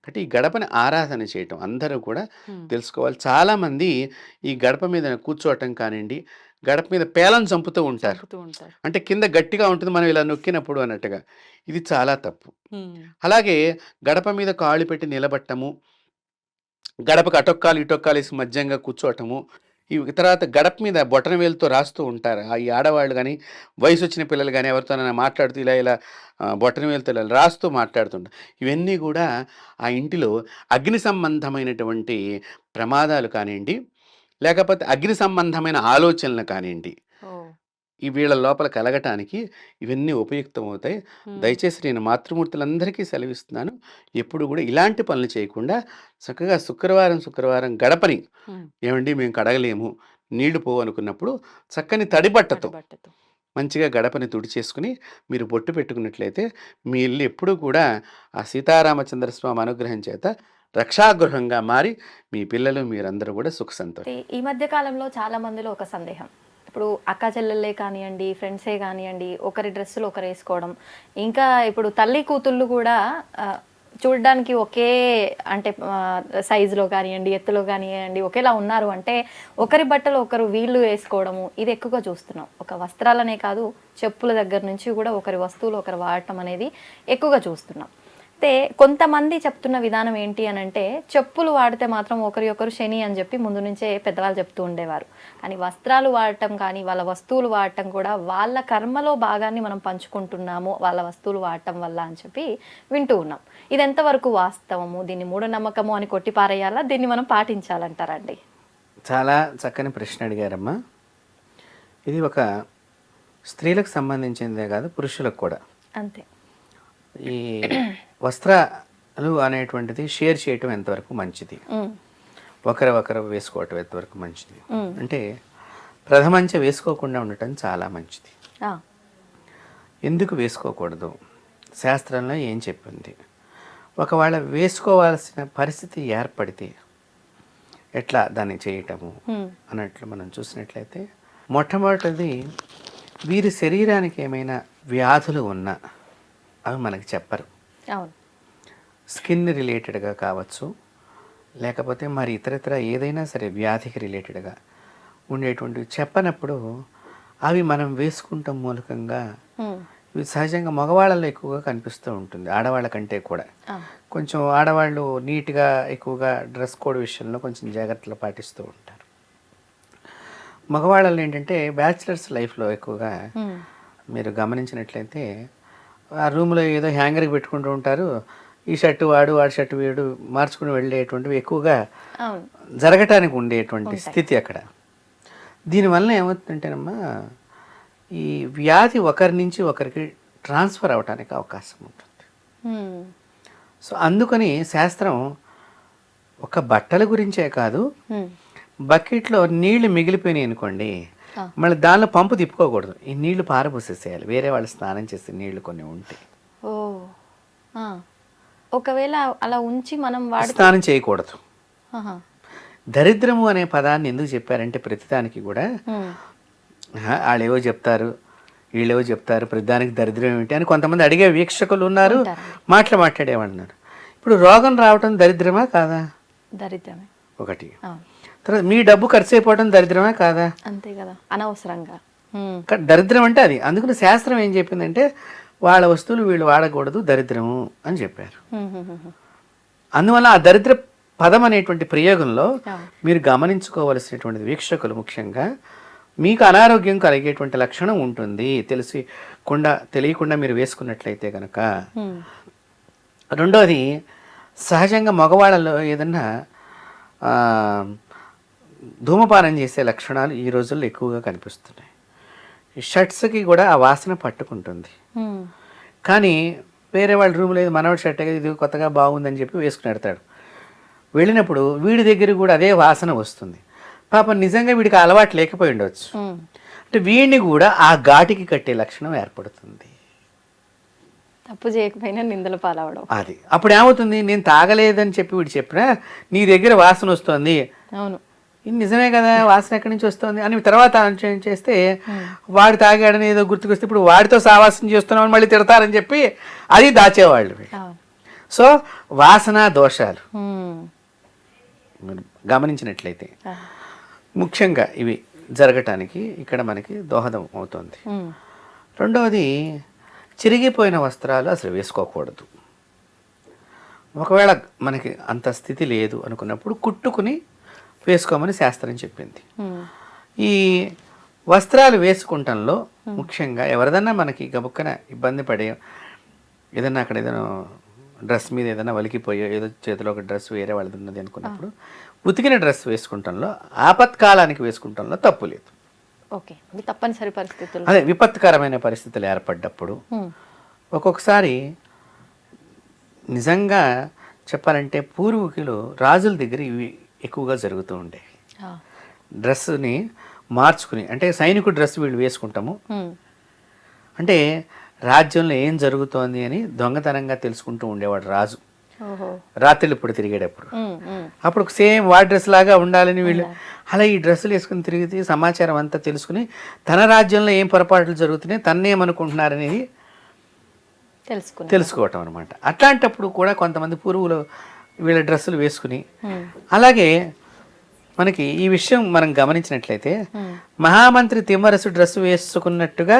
కాబట్టి ఈ గడపని ఆరాధన చేయటం అందరూ కూడా హ్మ్. తెలుసుకోవాలి. చాలామంది ఈ గడప మీద కూర్చోవటం కానియండి, గడప మీద పేలను చంపుతూ ఉంటారు. చంపుతూ ఉంటారు. అంటే కింద గట్టిగా ఉంటుంది మనం ఇలా నొక్కినప్పుడు అన్నట్టుగా. ఇది చాలా తప్పు. హ్మ్. అలాగే గడప మీద కాళ్ళు పెట్టి నిలబట్టము, గడపకు అటొక్కాలు, ఇటొక్కాలేసి మధ్యంగా కూర్చోవటము. ఈ తర్వాత గడప మీద బొటనవేలుతో రాస్తూ ఉంటారు. ఈ ఆడవాళ్ళు గాని, వయసొచ్చిన పిల్లలు గాని ఎవరితోనైనా మాట్లాడుతూ ఇలా ఇలా బొటనవేలుతో ఇలా రాస్తూ మాట్లాడుతుంటారు. ఇవన్నీ గూడా ఆ ఇంటిలో అగ్ని సంబంధమైనటువంటి ప్రమాదాలు కానియండి, లేకపోతే అగ్ని సంబంధమైన ఆలోచనలు కానియండి, ఓహ్! ఈ వీళ్ళ లోపల కలగటానికి ఇవన్నీ ఉపయుక్తమవుతాయి. హ్మ్. దయచేసి నేను మాతృమూర్తులందరికీ సెలవిస్తున్నాను. ఎప్పుడు గూడా ఇలాంటి పనులు చేయకుండా చక్కగా శుక్రవారం గడపని హ్మ్. ఏవండీ మేము కడగలేము, నీళ్లు పోవనుకున్నప్పుడు చక్కని తడి బట్టతో తడిబట్టతో. మంచిగా గడపని తుడిచేసుకొని మీరు బొట్టు పెట్టుకున్నట్లయితే మీ ఇల్లు ఎప్పుడూ కూడా ఆ సీతారామచంద్ర స్వామి అనుగ్రహం చేత రక్షాగృహంగా మారి మీ పిల్లలు మీరందరూ కూడా సుఖ సంతోషం. అయితే ఈ మధ్య కాలంలో చాలా మందిలో ఒక సందేహం. ఇప్పుడు అక్కా చెల్లెళ్ళే కానియండి, ఫ్రెండ్సే గానియండి, ఒకరి డ్రెస్సులు ఒకరేసుకోవడం. ఇంకా ఇప్పుడు తల్లి కూతుళ్ళు గూడా చూడడానికి ఒకే అంటే సైజులో గానియండి, ఎత్తులో గానియండి ఒకేలా ఉన్నారు అంటే, ఒకరి బట్టలు ఒకరు వీళ్ళు వేసుకోవడము, ఇది ఎక్కువగా చూస్తున్నాం. ఒక వస్త్రాలనే కాదు, చెప్పుల దగ్గర నుంచి గూడా ఒకరి వస్తువులు ఒకరు వాడటం అనేది ఎక్కువగా చూస్తున్నాం. అయితే కొంతమంది చెప్తున్న విధానం ఏంటి అనంటే, చెప్పులు వాడితే మాత్రం ఒకరి ఒకరు శని అని చెప్పి ముందు నుంచే పెద్దవాళ్ళు చెప్తూ ఉండేవారు. కానీ వస్త్రాలు వాడటం కానీ, వాళ్ళ వస్తువులు వాడటం కూడా వాళ్ళ కర్మలో భాగాన్ని మనం పంచుకుంటున్నాము వాళ్ళ వస్తువులు వాడటం వల్ల అని చెప్పి వింటూ ఉన్నాం. ఇది ఎంతవరకు వాస్తవము? దీన్ని మూఢనమ్మకము అని కొట్టిపారేయాలా? దీన్ని మనం పాటించాలంటారండి? చాలా చక్కని ప్రశ్న అడిగారమ్మా. ఇది ఒక స్త్రీలకు సంబంధించిందే కాదు పురుషులకు కూడా. అంతే. ఈ వస్త్రాలు అనేటువంటిది షేర్ చేయటం ఎంతవరకు మంచిది? హ్మ్. ఒకరు వేసుకోవటం ఎంతవరకు మంచిది? హ్మ్. అంటే ప్రథమంచ వేసుకోకుండా ఉండటం చాలా మంచిది. ఆ! ఎందుకు వేసుకోకూడదు? శాస్త్రంలో ఏం చెప్పింది? ఒకవేళ వేసుకోవాల్సిన పరిస్థితి ఏర్పడితే ఎట్లా దాన్ని చేయటము అన్నట్లు మనం చూసినట్లయితే, మొట్టమొదటిది వీరి శరీరానికి ఏమైనా వ్యాధులు ఉన్నా అవి మనకి చెప్పరు. అవును. స్కిన్ రిలేటెడ్గా కావచ్చు, లేకపోతే మరి ఇతరత్ర ఏదైనా సరే వ్యాధికి రిలేటెడ్గా ఉండేటువంటివి చెప్పనప్పుడు అవి మనం వేసుకుంటాం మూలకంగా ఇవి సహజంగా మగవాళ్ళలో ఎక్కువగా కనిపిస్తూ ఉంటుంది, ఆడవాళ్ళ కంటే కూడా. కొంచెం ఆడవాళ్ళు నీట్గా ఎక్కువగా డ్రెస్ కోడ్ విషయంలో కొంచెం జాగ్రత్తలు పాటిస్తూ ఉంటారు. మగవాళ్ళలో ఏంటంటే బ్యాచిలర్స్ లైఫ్లో ఎక్కువగా మీరు గమనించినట్లయితే ఆ రూమ్లో ఏదో హ్యాంగర్కి పెట్టుకుంటూ ఉంటారు, ఈ షర్టు వాడు షర్టు వీడు మార్చుకుని వెళ్ళేటువంటివి ఎక్కువగా జరగటానికి ఉండేటువంటి స్థితి అక్కడ. దీనివల్ల ఏమవుతుందంటేనమ్మా, ఈ వ్యాధి ఒకరి నుంచి ఒకరికి ట్రాన్స్ఫర్ అవడానికి అవకాశం ఉంటుంది. సో అందుకని శాస్త్రం ఒక బట్టల గురించే కాదు, బకెట్లో నీళ్లు మిగిలిపోయినాయి అనుకోండి, మళ్ళీ దానిలో పంపు తిప్పుకోకూడదు, ఈ నీళ్లు పారబోసేసేయాలి, వేరే వాళ్ళు స్నానం చేసే నీళ్లు కొన్ని ఉంటాయి. ఒకవేళ అలా ఉంచి మనం స్నానం చేయకూడదు. దరిద్రము అనే పదాన్ని ఎందుకు చెప్పారంటే ప్రతిదానికి కూడా వాళ్ళేవో చెప్తారు, వీళ్ళేవో చెప్తారు, ప్రతిదానికి దరిద్రం ఏమిటి అని కొంతమంది అడిగే వీక్షకులు ఉన్నారు, మాట్లాడేవాళ్ళన్నారు. ఇప్పుడు రోగం రావటం దరిద్రమా కాదా? దరిద్రమే ఒకటి. తర్వాత మీ డబ్బు ఖర్చు అయిపోవడం దరిద్రమా కాదా? అంతే కదా, అనవసరంగా దరిద్రం అంటే అది. అందుకని శాస్త్రం ఏం చెప్పిందంటే వాళ్ళ వస్తువులు వీళ్ళు వాడకూడదు, దరిద్రము అని చెప్పారు. అందువల్ల ఆ దరిద్ర పదం అనేటువంటి ప్రయోగంలో మీరు గమనించుకోవలసినటువంటి వీక్షకులు ముఖ్యంగా, మీకు అనారోగ్యం కలిగేటువంటి లక్షణం ఉంటుంది తెలియకుండా మీరు వేసుకున్నట్లయితే కనుక. రెండోది, సహజంగా మగవాళ్ళలో ఏదన్నా ధూమపానం చేసే లక్షణాలు ఈ రోజుల్లో ఎక్కువగా కనిపిస్తున్నాయి. ఈ షర్ట్స్కి కూడా ఆ వాసన పట్టుకుంటుంది. కానీ వేరే వాళ్ళ రూమ్లో ఏదో మనవాడి షర్ట్ ఇది కొత్తగా బాగుందని చెప్పి వేసుకుని పెడతాడు. వెళ్ళినప్పుడు వీడి దగ్గర కూడా అదే వాసన వస్తుంది. పాపం నిజంగా వీడికి అలవాటు లేకపోయి ఉండవచ్చు. అంటే వీడిని కూడా ఆ ఘాటికి కట్టే లక్షణం ఏర్పడుతుంది. తప్పు చేయకపోయినా నిందల పాలవడం. అది అప్పుడు ఏమవుతుంది, నేను తాగలేదని చెప్పి వీడు చెప్పినా నీ దగ్గర వాసన వస్తుంది, అవును ఇది నిజమే కదా, వాసన ఎక్కడి నుంచి వస్తుంది అని తర్వాత చేస్తే వాడు తాగాడని ఏదో గుర్తుకొస్తే ఇప్పుడు వాడితో సావాసం చేస్తున్నామని మళ్ళీ తిడతారని చెప్పి అది దాచేవాళ్ళు. సో వాసన దోషాలు గమనించినట్లయితే ముఖ్యంగా ఇవి జరగటానికి ఇక్కడ మనకి దోహదం అవుతుంది. రెండవది, చిరిగిపోయిన వస్త్రాలు అసలు వేసుకోకూడదు. ఒకవేళ మనకి అంత స్థితి లేదు అనుకున్నప్పుడు కుట్టుకుని వేసుకోమని శాస్త్రం చెప్పింది. ఈ వస్త్రాలు వేసుకుంటంలో ముఖ్యంగా ఎవరిదన్నా మనకి గబుక్కన ఇబ్బంది పడే ఏదన్నా అక్కడ ఏదైనా డ్రెస్ మీద ఏదైనా వలికిపోయో ఏదో చేతిలో ఒక డ్రెస్ వేరే వాళ్ళది ఉన్నది అనుకున్నప్పుడు ఉతికిన డ్రెస్ వేసుకుంటంలో ఆపత్కాలానికి వేసుకుంటంలో తప్పు లేదు. ఓకే, తప్పనిసరి పరిస్థితులు, అదే విపత్కరమైన పరిస్థితులు ఏర్పడ్డప్పుడు ఒక్కొక్కసారి నిజంగా చెప్పాలంటే పూర్వీకులు రాజుల దగ్గర ఇవి ఎక్కువగా జరుగుతూ ఉండేవి. డ్రెస్ని మార్చుకుని, అంటే సైనికుడు డ్రెస్ వీళ్ళు వేసుకుంటాము అంటే రాజ్యంలో ఏం జరుగుతోంది అని దొంగతనంగా తెలుసుకుంటూ ఉండేవాడు రాజు. రాత్రిళ్ళు ఇప్పుడు తిరిగేటప్పుడు అప్పుడు సేమ్ వాడి డ్రెస్ లాగా ఉండాలని వీళ్ళు అలా ఈ డ్రెస్సులు వేసుకుని తిరిగితే సమాచారం అంతా తెలుసుకుని తన రాజ్యంలో ఏం పొరపాట్లు జరుగుతున్నాయి, తన్నేమనుకుంటున్నారనేది తెలుసుకోవటం అనమాట. అట్లాంటప్పుడు కూడా కొంతమంది పూర్వులు వీళ్ళ డ్రెస్సులు వేసుకుని, అలాగే మనకి ఈ విషయం మనం గమనించినట్లయితే మహామంత్రి తిమ్మరసు డ్రెస్సు వేసుకున్నట్టుగా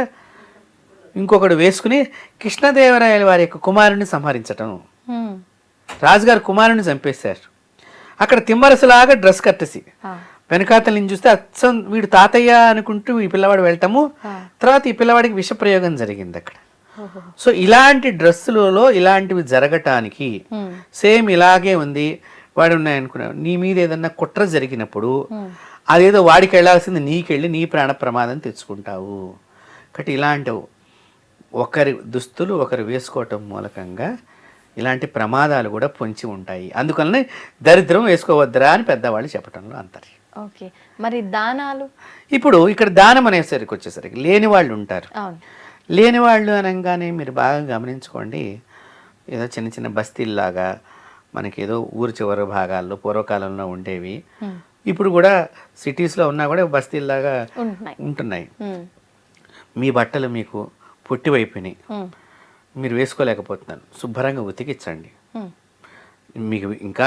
ఇంకొకడు వేసుకుని కృష్ణదేవరాయల వారి యొక్క కుమారుని సంహరించటం, రాజుగారి కుమారుని చంపేశారు. అక్కడ తిమ్మరసులాగా డ్రెస్ కట్టేసి వెనకాతల నుంచి చూస్తే అచ్చం వీడు తాతయ్య అనుకుంటూ ఈ పిల్లవాడు వెళ్ళటము, తర్వాత ఈ పిల్లవాడికి విష ప్రయోగం జరిగింది అక్కడ. సో ఇలాంటి డ్రెస్సులలో ఇలాంటివి జరగటానికి సేమ్ ఇలాగే ఉంది, వాడు ఉన్నాయనుకున్నావు నీ మీద ఏదన్నా కుట్ర జరిగినప్పుడు అదేదో వాడికి వెళ్ళాల్సింది నీకెళ్ళి నీ ప్రాణ ప్రమాదం తెచ్చుకుంటావు. కాబట్టి ఇలాంటి ఒకరి దుస్తులు ఒకరు వేసుకోవటం మూలకంగా ఇలాంటి ప్రమాదాలు కూడా పొంచి ఉంటాయి. అందుకని దరిద్రం వేసుకోవద్దురా అని పెద్దవాళ్ళు చెప్పటంలో అంతర్యం. ఓకే. మరి దానాలు? ఇప్పుడు ఇక్కడ దానం అనేసరికి వచ్చేసరికి లేని వాళ్ళు ఉంటారు. అవును. లేని వాళ్ళు అనగానే మీరు బాగా గమనించుకోండి, ఏదో చిన్న చిన్న బస్తీల్లాగా మనకేదో ఊరు చివరి భాగాల్లో పూర్వకాలంలో ఉండేవి. హ్మ్. ఇప్పుడు కూడా సిటీస్‌లో ఉన్నా కూడా బస్తీల్లాగా ఉంటున్నాయి. ఉంటున్నాయి. హ్మ్. మీ బట్టలు మీకు పొట్టివైపోయినాయి. హ్మ్. మీరు వేసుకోలేకపోతున్నారు. శుభ్రంగా ఉతికించండి. హ్మ్.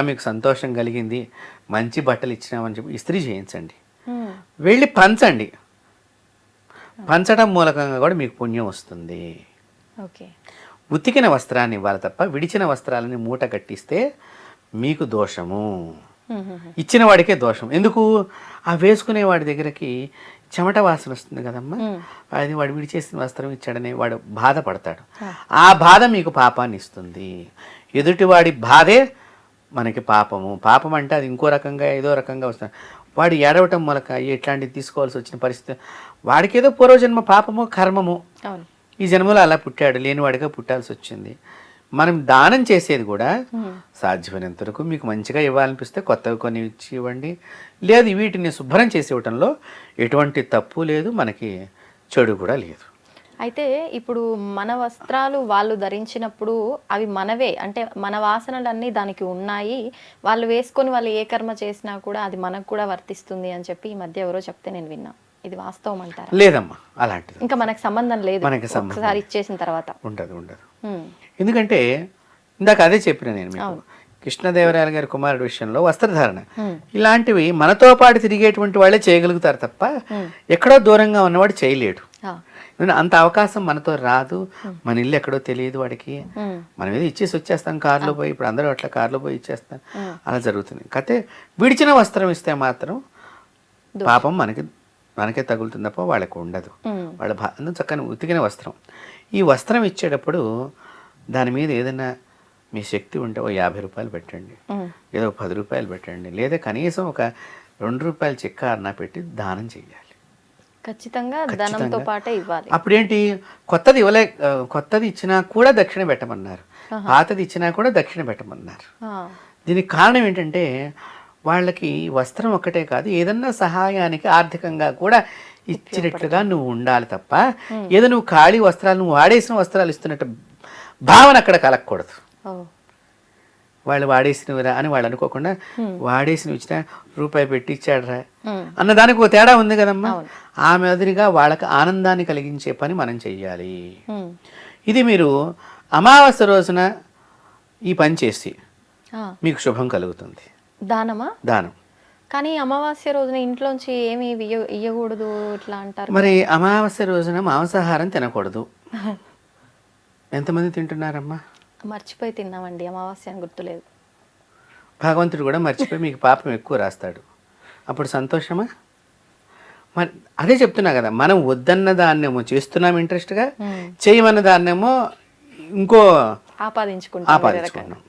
మీకు సంతోషం కలిగింది, మంచి బట్టలు ఇచ్చినామని చెప్పి ఇస్త్రీ చేయించండి. హ్మ్. వెళ్ళి పంచండి. పంచడం మూలకంగా కూడా మీకు పుణ్యం వస్తుంది. ఓకే. ఉతికిన వస్త్రాన్ని ఇవ్వాలి తప్ప విడిచిన వస్త్రాలని మూట కట్టిస్తే మీకు దోషము. హుహుహు. ఇచ్చిన వాడికే దోషం. ఎందుకు? ఆ వేసుకునే వాడి దగ్గరికి చెమట వాసన వస్తుంది కదమ్మా. హ్మ్. అది వాడు విడిచేసిన వస్త్రం ఇచ్చాడని వాడు బాధపడతాడు. ఆ! ఆ బాధ మీకు పాపాన్ని ఇస్తుంది. ఎదుటివాడి బాధే మనకి పాపము. పాపం అంటే అది ఇంకో రకంగా ఏదో రకంగా వస్తుంది. వాడు ఏడవటం మూలక ఇట్లాంటివి తీసుకోవాల్సి వచ్చిన పరిస్థితి వాడికేదో పూర్వజన్మ పాపము కర్మము. అవును. ఈ జన్మలో అలా పుట్టాడు, లేనివాడిగా పుట్టాల్సి వచ్చింది. మనం దానం చేసేది కూడా హ్మ్. సాధ్యమైనంత వరకు మీకు మంచిగా ఇవ్వాలనిపిస్తే కొత్తవి కొన్ని ఇచ్చి ఇవ్వండి. లేదు వీటిని శుభ్రం చేసి ఇవ్వటంలో ఎటువంటి తప్పు లేదు, మనకి చెడు కూడా లేదు. అయితే ఇప్పుడు మన వస్త్రాలు వాళ్ళు ధరించినప్పుడు అవి మనవే. అంటే మన వాసనలన్నీ దానికి ఉన్నాయి. వాళ్ళు వేసుకొని వాళ్ళు ఏ కర్మ చేసినా కూడా అది మనకు కూడా వర్తిస్తుంది అని చెప్పి ఈ మధ్య ఎవరో చెప్తే నేను విన్నా. ఇది వాస్తవం అంటారా? లేదమ్మా అలాంటిది. ఇంకా మనకు సంబంధం లేదు. మనకి సంబంధం ఒకసారి ఇచ్చేసిన తర్వాత. ఉండదు ఉండదు. హ్మ్. ఎందుకంటే ఇందాక అదే చెప్పిన నేను మీకు. అవును. కృష్ణదేవరాయల గారి కుమారుడు విషయంలో వస్త్రధారణ హ్మ్. ఇలాంటివి మనతో పాటు తిరిగేటువంటి వాళ్ళే చేయగలుగుతారు తప్ప హ్మ్. ఎక్కడో దూరంగా ఉన్నవాడు చేయలేడు. ఆ! అంత అవకాశం మనతో రాదు. మన ఇల్లు ఎక్కడో తెలియదు వాడికి. హ్మ్. మనం ఏదో ఇచ్చేసి వచ్చేస్తాం కారులో పోయి. ఇప్పుడు అందరూ అట్లా కారులో పోయి ఇచ్చేస్తాం. హ్మ్. అలా జరుగుతుంది. కాకపోతే విడిచిన వస్త్రం ఇస్తే మాత్రం పాపం మనకే తగులుతుంది తప్ప వాళ్ళకు ఉండదు. హ్మ్. వాళ్ళ చక్కని ఉతికిన వస్త్రం. ఈ వస్త్రం ఇచ్చేటప్పుడు దాని మీద ఏదైనా మీ శక్తి ఉంటే ఓ ₹50 పెట్టండి. హ్మ్. ఏదో ₹10 పెట్టండి. లేదా కనీసం ఒక ₹2 చెక్క అన్నా పెట్టి దానం చేయాలి. ఖచ్చితంగా ధనంతో పాటే ఇవ్వాలి. అప్పుడేంటి కొత్తది ఇచ్చినా కూడా దక్షిణ పెట్టమన్నారు. ఆహా! పాతది ఇచ్చినా కూడా దక్షిణ పెట్టమన్నారు. ఆ! దీనికి కారణం ఏంటంటే వాళ్ళకి వస్త్రం ఒక్కటే కాదు, ఏదన్నా సహాయానికి ఆర్థికంగా కూడా ఇచ్చినట్లుగా నువ్వు ఉండాలి తప్ప ఏదో నువ్వు ఖాళీ వస్త్రాలు నువ్వు వాడేసిన వస్త్రాలు ఇస్తున్నట్టు భావన అక్కడ కలగకూడదు. ఓహ్! వాళ్ళు వాడేసినవిరా అని వాళ్ళు అనుకోకుండా వాడేసినవి ఇచ్చినా రూపాయి పెట్టి ఇచ్చాడరా హ్మ్. అన్నదానికి ఓ తేడా ఉంది కదమ్మా. అవును. ఆ మాదిరిగా వాళ్ళకి ఆనందాన్ని కలిగించే పని మనం చెయ్యాలి. హ్మ్. ఇది మీరు అమావాస్య రోజున ఈ పని చేసి ఆ! మీకు శుభం కలుగుతుంది. దానమా? దానం. కానీ అమావాస్య రోజున ఇంట్లోంచి ఏమి ఇయ్యకూడదు ఇట్లా అంటారు మరి అమావాస్య రోజున మాంసాహారం తినకూడదు. ఎంతమంది తింటున్నారమ్మా? మర్చిపోయి తిన్నామండి. అమావాస్య అని గుర్తులేదు. భగవంతుడు కూడా మర్చిపోయి మీకు పాపం ఎక్కువ రాస్తాడు. అప్పుడు సంతోషమా? మరి అదే చెప్తున్నా కదా, మనం వద్దన్న దాన్నేమో చేస్తున్నాం ఇంట్రెస్ట్గా, చేయమన్న దాన్నేమో ఇంకో ఆపాదించుకుంటున్నాం.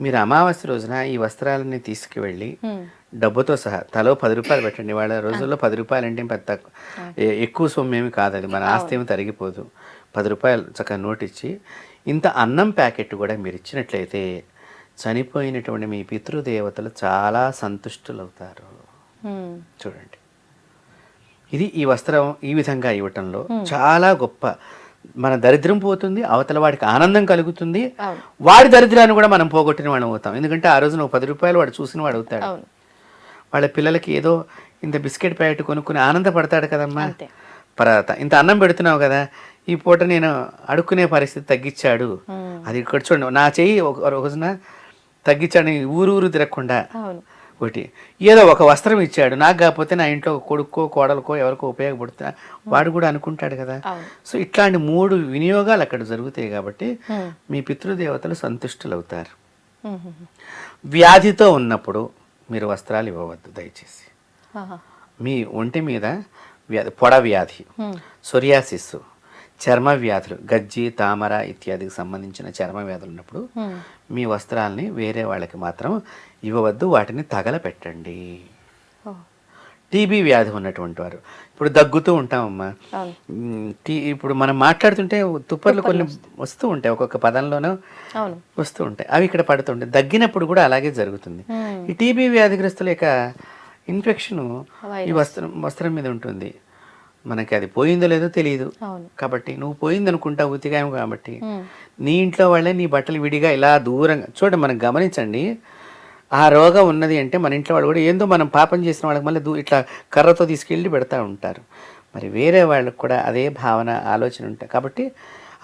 మీరు అమావాస్య రోజున ఈ వస్త్రాలన్నీ తీసుకువెళ్ళి డబ్బుతో సహా తలో ₹10 పెట్టండి. వాళ్ళ రోజుల్లో ₹10 అంటే పెద్ద ఎక్కువ సొమ్ము ఏమి కాదు. అది మన ఆస్తి ఏమి తరిగిపోదు. ₹10 చక్కగా నోట్ ఇచ్చి ఇంత అన్నం ప్యాకెట్ కూడా మీరు ఇచ్చినట్లయితే చనిపోయినటువంటి మీ పితృదేవతలు చాలా సంతుష్టులవుతారు. చూడండి, ఇది ఈ వస్త్రం ఈ విధంగా ఇవ్వటంలో చాలా గొప్ప. మన దరిద్రం పోతుంది, అవతల వాడికి ఆనందం కలుగుతుంది, వాడి దరిద్రాన్ని కూడా మనం పోగొట్టిన వాడు అవుతాం. ఎందుకంటే ఆ రోజు నువ్వు ₹10 వాడు చూసిన వాడు అవుతాడు. వాళ్ళ పిల్లలకి ఏదో ఇంత బిస్కెట్ ప్యాకెట్ కొనుక్కుని ఆనందపడతాడు కదమ్మా. పర్వాత ఇంత అన్నం పెడుతున్నావు కదా, ఈ పూట నేను అడుక్కునే పరిస్థితి తగ్గించాడు. అది ఇక్కడ చూడండి, నా చెయ్యి ఒక రోజున తగ్గించాడు. ఊరు తిరగకుండా ఒకటి ఏదో ఒక వస్త్రం ఇచ్చాడు, నాకు కాకపోతే నా ఇంట్లో కొడుకో కోడలకో ఎవరికో ఉపయోగపడుతున్నా వాడు కూడా అనుకుంటాడు కదా. సో ఇట్లాంటి 3 వినియోగాలు అక్కడ జరుగుతాయి కాబట్టి మీ పితృదేవతలు సంతుష్టులు అవుతారు. వ్యాధితో ఉన్నప్పుడు మీరు వస్త్రాలు ఇవ్వవద్దు దయచేసి. మీ ఒంటి మీద పొడ వ్యాధి, సొరియాసిస్, చర్మ వ్యాధులు, గజ్జి, తామర ఇత్యాదికి సంబంధించిన చర్మ వ్యాధులు ఉన్నప్పుడు మీ వస్త్రాలని వేరే వాళ్ళకి మాత్రం ఇవ్వవద్దు, వాటిని తగలపెట్టండి. టీబీ వ్యాధి ఉన్నటువంటి వారు, ఇప్పుడు దగ్గుతూ ఉంటామమ్మా, ఇప్పుడు మనం మాట్లాడుతుంటే తుప్పర్లు కొన్ని వస్తూ ఉంటాయి, ఒక్కొక్క పదంలోనూ వస్తూ ఉంటాయి, అవి ఇక్కడ పడుతుంటాయి. దగ్గినప్పుడు కూడా అలాగే జరుగుతుంది. ఈ టీబీ వ్యాధిగ్రస్తుల యొక్క ఇన్ఫెక్షను ఈ వైరస్. వస్త్రం మీద ఉంటుంది. మనకి అది పోయిందో లేదో తెలియదు. అవును. కాబట్టి నువ్వు పోయిందనుకుంటావు ఉతికాము కాబట్టి ఉమ్. నీ ఇంట్లో వాళ్ళే నీ బట్టలు విడిగా ఇలా దూరంగా చూడండి. మనం గమనించండి, ఆ రోగం ఉన్నది అంటే మన ఇంట్లో వాళ్ళు కూడా ఏందో మనం పాపం చేసిన వాళ్ళకి మళ్ళీ ఇట్లా కర్రతో తీసుకెళ్ళి పెడతా ఉంటారు. మరి వేరే వాళ్ళకి కూడా అదే భావన ఆలోచన ఉంటాయి. కాబట్టి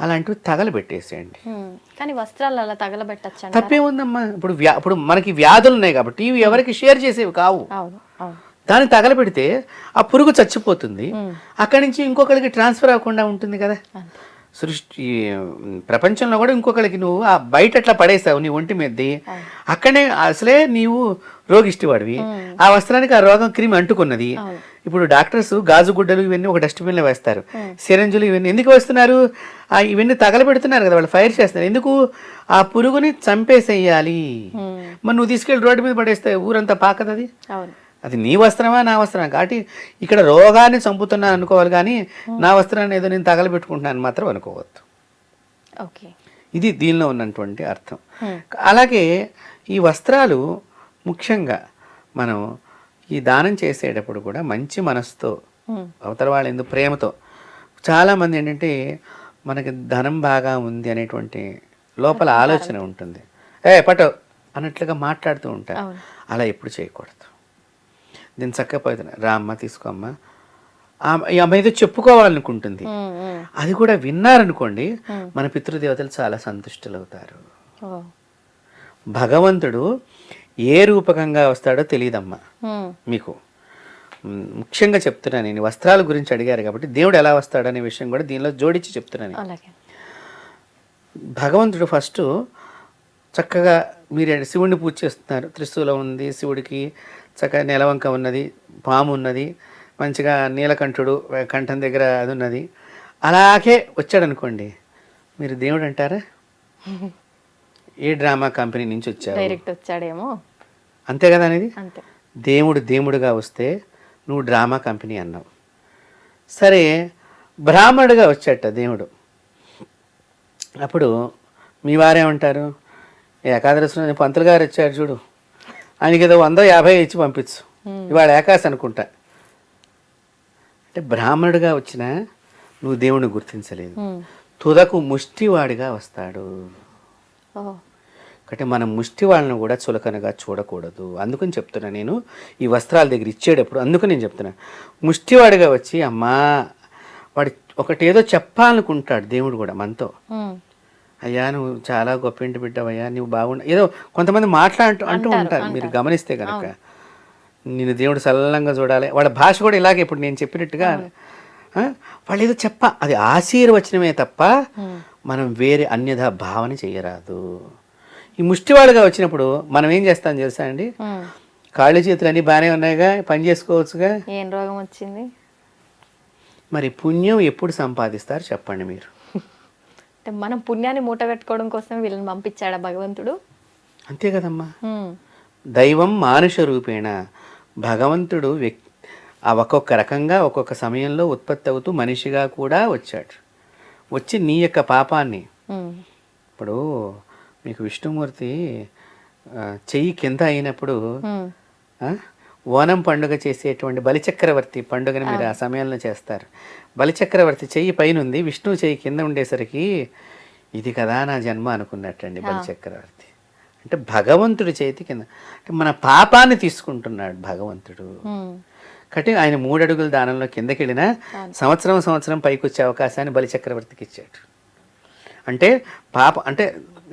అలాంటివి తగలబెట్టేసేయండి. కానీ వస్త్రాలు అలా తగలబెట్టచ్చు. తప్పేముందమ్మా? ఇప్పుడు మనకి వ్యాధులు ఉన్నాయి కాబట్టి ఇవి ఎవరికి షేర్ చేసేవి కావు. అవును, అవును. దాన్ని తగలబెడితే ఆ పురుగు చచ్చిపోతుంది. అక్కడి నుంచి ఇంకొకరికి ట్రాన్స్ఫర్ అవ్వకుండా ఉంటుంది కదా. అంతే. సృష్టి ప్రపంచంలో కూడా ఇంకొకరికి నువ్వు ఆ బయట అట్లా పడేసావు నీ ఒంటి మీదది, అక్కడనే అసలే నీవు రోగిష్టివాడివి, ఆ వస్త్రానికి ఆ రోగం క్రిమి అంటుకున్నది. ఇప్పుడు డాక్టర్స్ గాజు గుడ్డలు ఇవన్నీ ఒక డస్ట్బిన్లో వేస్తారు, సిరంజులు ఇవన్నీ ఎందుకు వేస్తున్నారు? ఇవన్నీ తగలబెడుతున్నారు కదా, వాళ్ళు ఫైర్ చేస్తున్నారు. ఎందుకు? ఆ పురుగుని చంపేసేయాలి. మరి నువ్వు తీసుకెళ్ళి రోడ్డు మీద పడేస్తే ఊరంతా పాకదు. అది నీ వస్త్రమా నా వస్త్రమా? కాబట్టి ఇక్కడ రోగాన్ని చంపుతున్నాను అనుకోవాలి, కానీ నా వస్త్రాన్ని ఏదో నేను తగలబెట్టుకుంటున్నాను మాత్రం అనుకోవద్దు. ఓకే, ఇది దీనిలో ఉన్నటువంటి అర్థం. అలాగే ఈ వస్త్రాలు ముఖ్యంగా మనం ఈ దానం చేసేటప్పుడు కూడా మంచి మనసుతో, అవతల వాళ్ళ ఎందుకు ప్రేమతో. చాలామంది ఏంటంటే మనకి ధనం బాగా ఉంది అనేటువంటి లోపల ఆలోచన ఉంటుంది, పటో అన్నట్లుగా మాట్లాడుతూ ఉంటారు. అలా ఎప్పుడు చేయకూడదు. దీన్ని చక్కగా పోతున్నా, రా అమ్మ తీసుకోమ్మా, ఈ అమ్మ ఏదో చెప్పుకోవాలనుకుంటుంది, అది కూడా విన్నారనుకోండి మన పితృదేవతలు చాలా సంతుష్టులు అవుతారు. భగవంతుడు ఏ రూపకంగా వస్తాడో తెలియదమ్మా మీకు. ముఖ్యంగా చెప్తున్నాను, నేను వస్త్రాల గురించి అడిగారు కాబట్టి దేవుడు ఎలా వస్తాడనే విషయం కూడా దీనిలో జోడించి చెప్తున్నాను. భగవంతుడు ఫస్ట్ చక్కగా మీరు శివుడిని పూజ చేస్తున్నారు, త్రిశూలం ఉంది శివుడికి, చక్కగా నెలవంక ఉన్నది, పాము ఉన్నది, మంచిగా నీలకంఠుడు కంఠం దగ్గర అది ఉన్నది, అలాగే వచ్చాడు అనుకోండి, మీరు దేవుడు అంటారా? ఏ డ్రామా కంపెనీ నుంచి వచ్చారు, డైరెక్ట్ వచ్చాడేమో, అంతే కదా అనేది. దేవుడు దేవుడుగా వస్తే నువ్వు డ్రామా కంపెనీ అన్నావు. సరే, బ్రాహ్మణుడిగా వచ్చాట దేవుడు, అప్పుడు మీ వారేమంటారు? ఏకాదశి పంతులు గారు వచ్చాడు చూడు, ఆయనకి ఏదో 150 ఇచ్చి పంపించు, ఇవాళ ఏకాదశి అనుకుంటా. అంటే బ్రాహ్మణుడిగా వచ్చినా నువ్వు దేవుని గుర్తించలేదు, తుదకు ముష్టివాడిగా వస్తాడు. కాబట్టి మనం ముష్టి వాళ్ళను కూడా చులకనగా చూడకూడదు. అందుకని చెప్తున్నా నేను ఈ వస్త్రాల దగ్గర ఇచ్చేటప్పుడు, అందుకని నేను చెప్తున్నా, ముష్టివాడిగా వచ్చి అమ్మా వాడు ఒకటేదో చెప్పాలనుకుంటాడు దేవుడు కూడా మనతో, అయ్యా నువ్వు చాలా గొప్ప ఇంటి బిడ్డవయ్యా, నువ్వు బాగుండ ఏదో కొంతమంది అంటూ ఉంటారు. మీరు గమనిస్తే కనుక నేను దేవుడు సల్లంగా చూడాలి, వాళ్ళ భాష కూడా ఇలాగే ఇప్పుడు నేను చెప్పినట్టుగా వాళ్ళు ఏదో అది ఆశీర్వచనమే తప్ప మనం వేరే అన్యథా భావన చేయరాదు. ఈ ముష్టివాడుగా వచ్చినప్పుడు మనం ఏం చేస్తాం తెలుసా అండి? కాళ్ళు చేతులు అన్నీ బాగానే ఉన్నాయిగా, పని చేసుకోవచ్చుగా, ఏం రోగం వచ్చింది? మరి పుణ్యం ఎప్పుడు సంపాదిస్తారు చెప్పండి మీరు? మనం పుణ్యాన్ని మూట కట్టుకోవడం కోసం వీళ్ళని పంపించాడా భగవంతుడు? అంతే కదమ్మా. దైవం మానుష రూపేణ, భగవంతుడు ఒక్కొక్క రకంగా ఒక్కొక్క సమయంలో ఉత్పత్తి అవుతూ మనిషిగా కూడా వచ్చాడు. వచ్చి నీ యొక్క పాపాన్ని, ఇప్పుడు మీకు విష్ణుమూర్తి చెయ్యి కింద అయినప్పుడు ఓనం పండుగ చేసేటువంటి బలిచక్రవర్తి పండుగని మీరు ఆ సమయంలో చేస్తారు. బలిచక్రవర్తి చెయ్యి పైన ఉంది, విష్ణువు చెయ్యి కింద ఉండేసరికి ఇది కదా నా జన్మ అనుకున్నట్టండి బలిచక్రవర్తి. అంటే భగవంతుడి చేతి కింద, అంటే మన పాపాన్ని తీసుకుంటున్నాడు భగవంతుడు. కాబట్టి ఆయన 3 అడుగుల దానంలో కిందకి వెళ్ళినా సంవత్సరం పైకి వచ్చే అవకాశాన్ని బలిచక్రవర్తికి ఇచ్చాడు. అంటే అంటే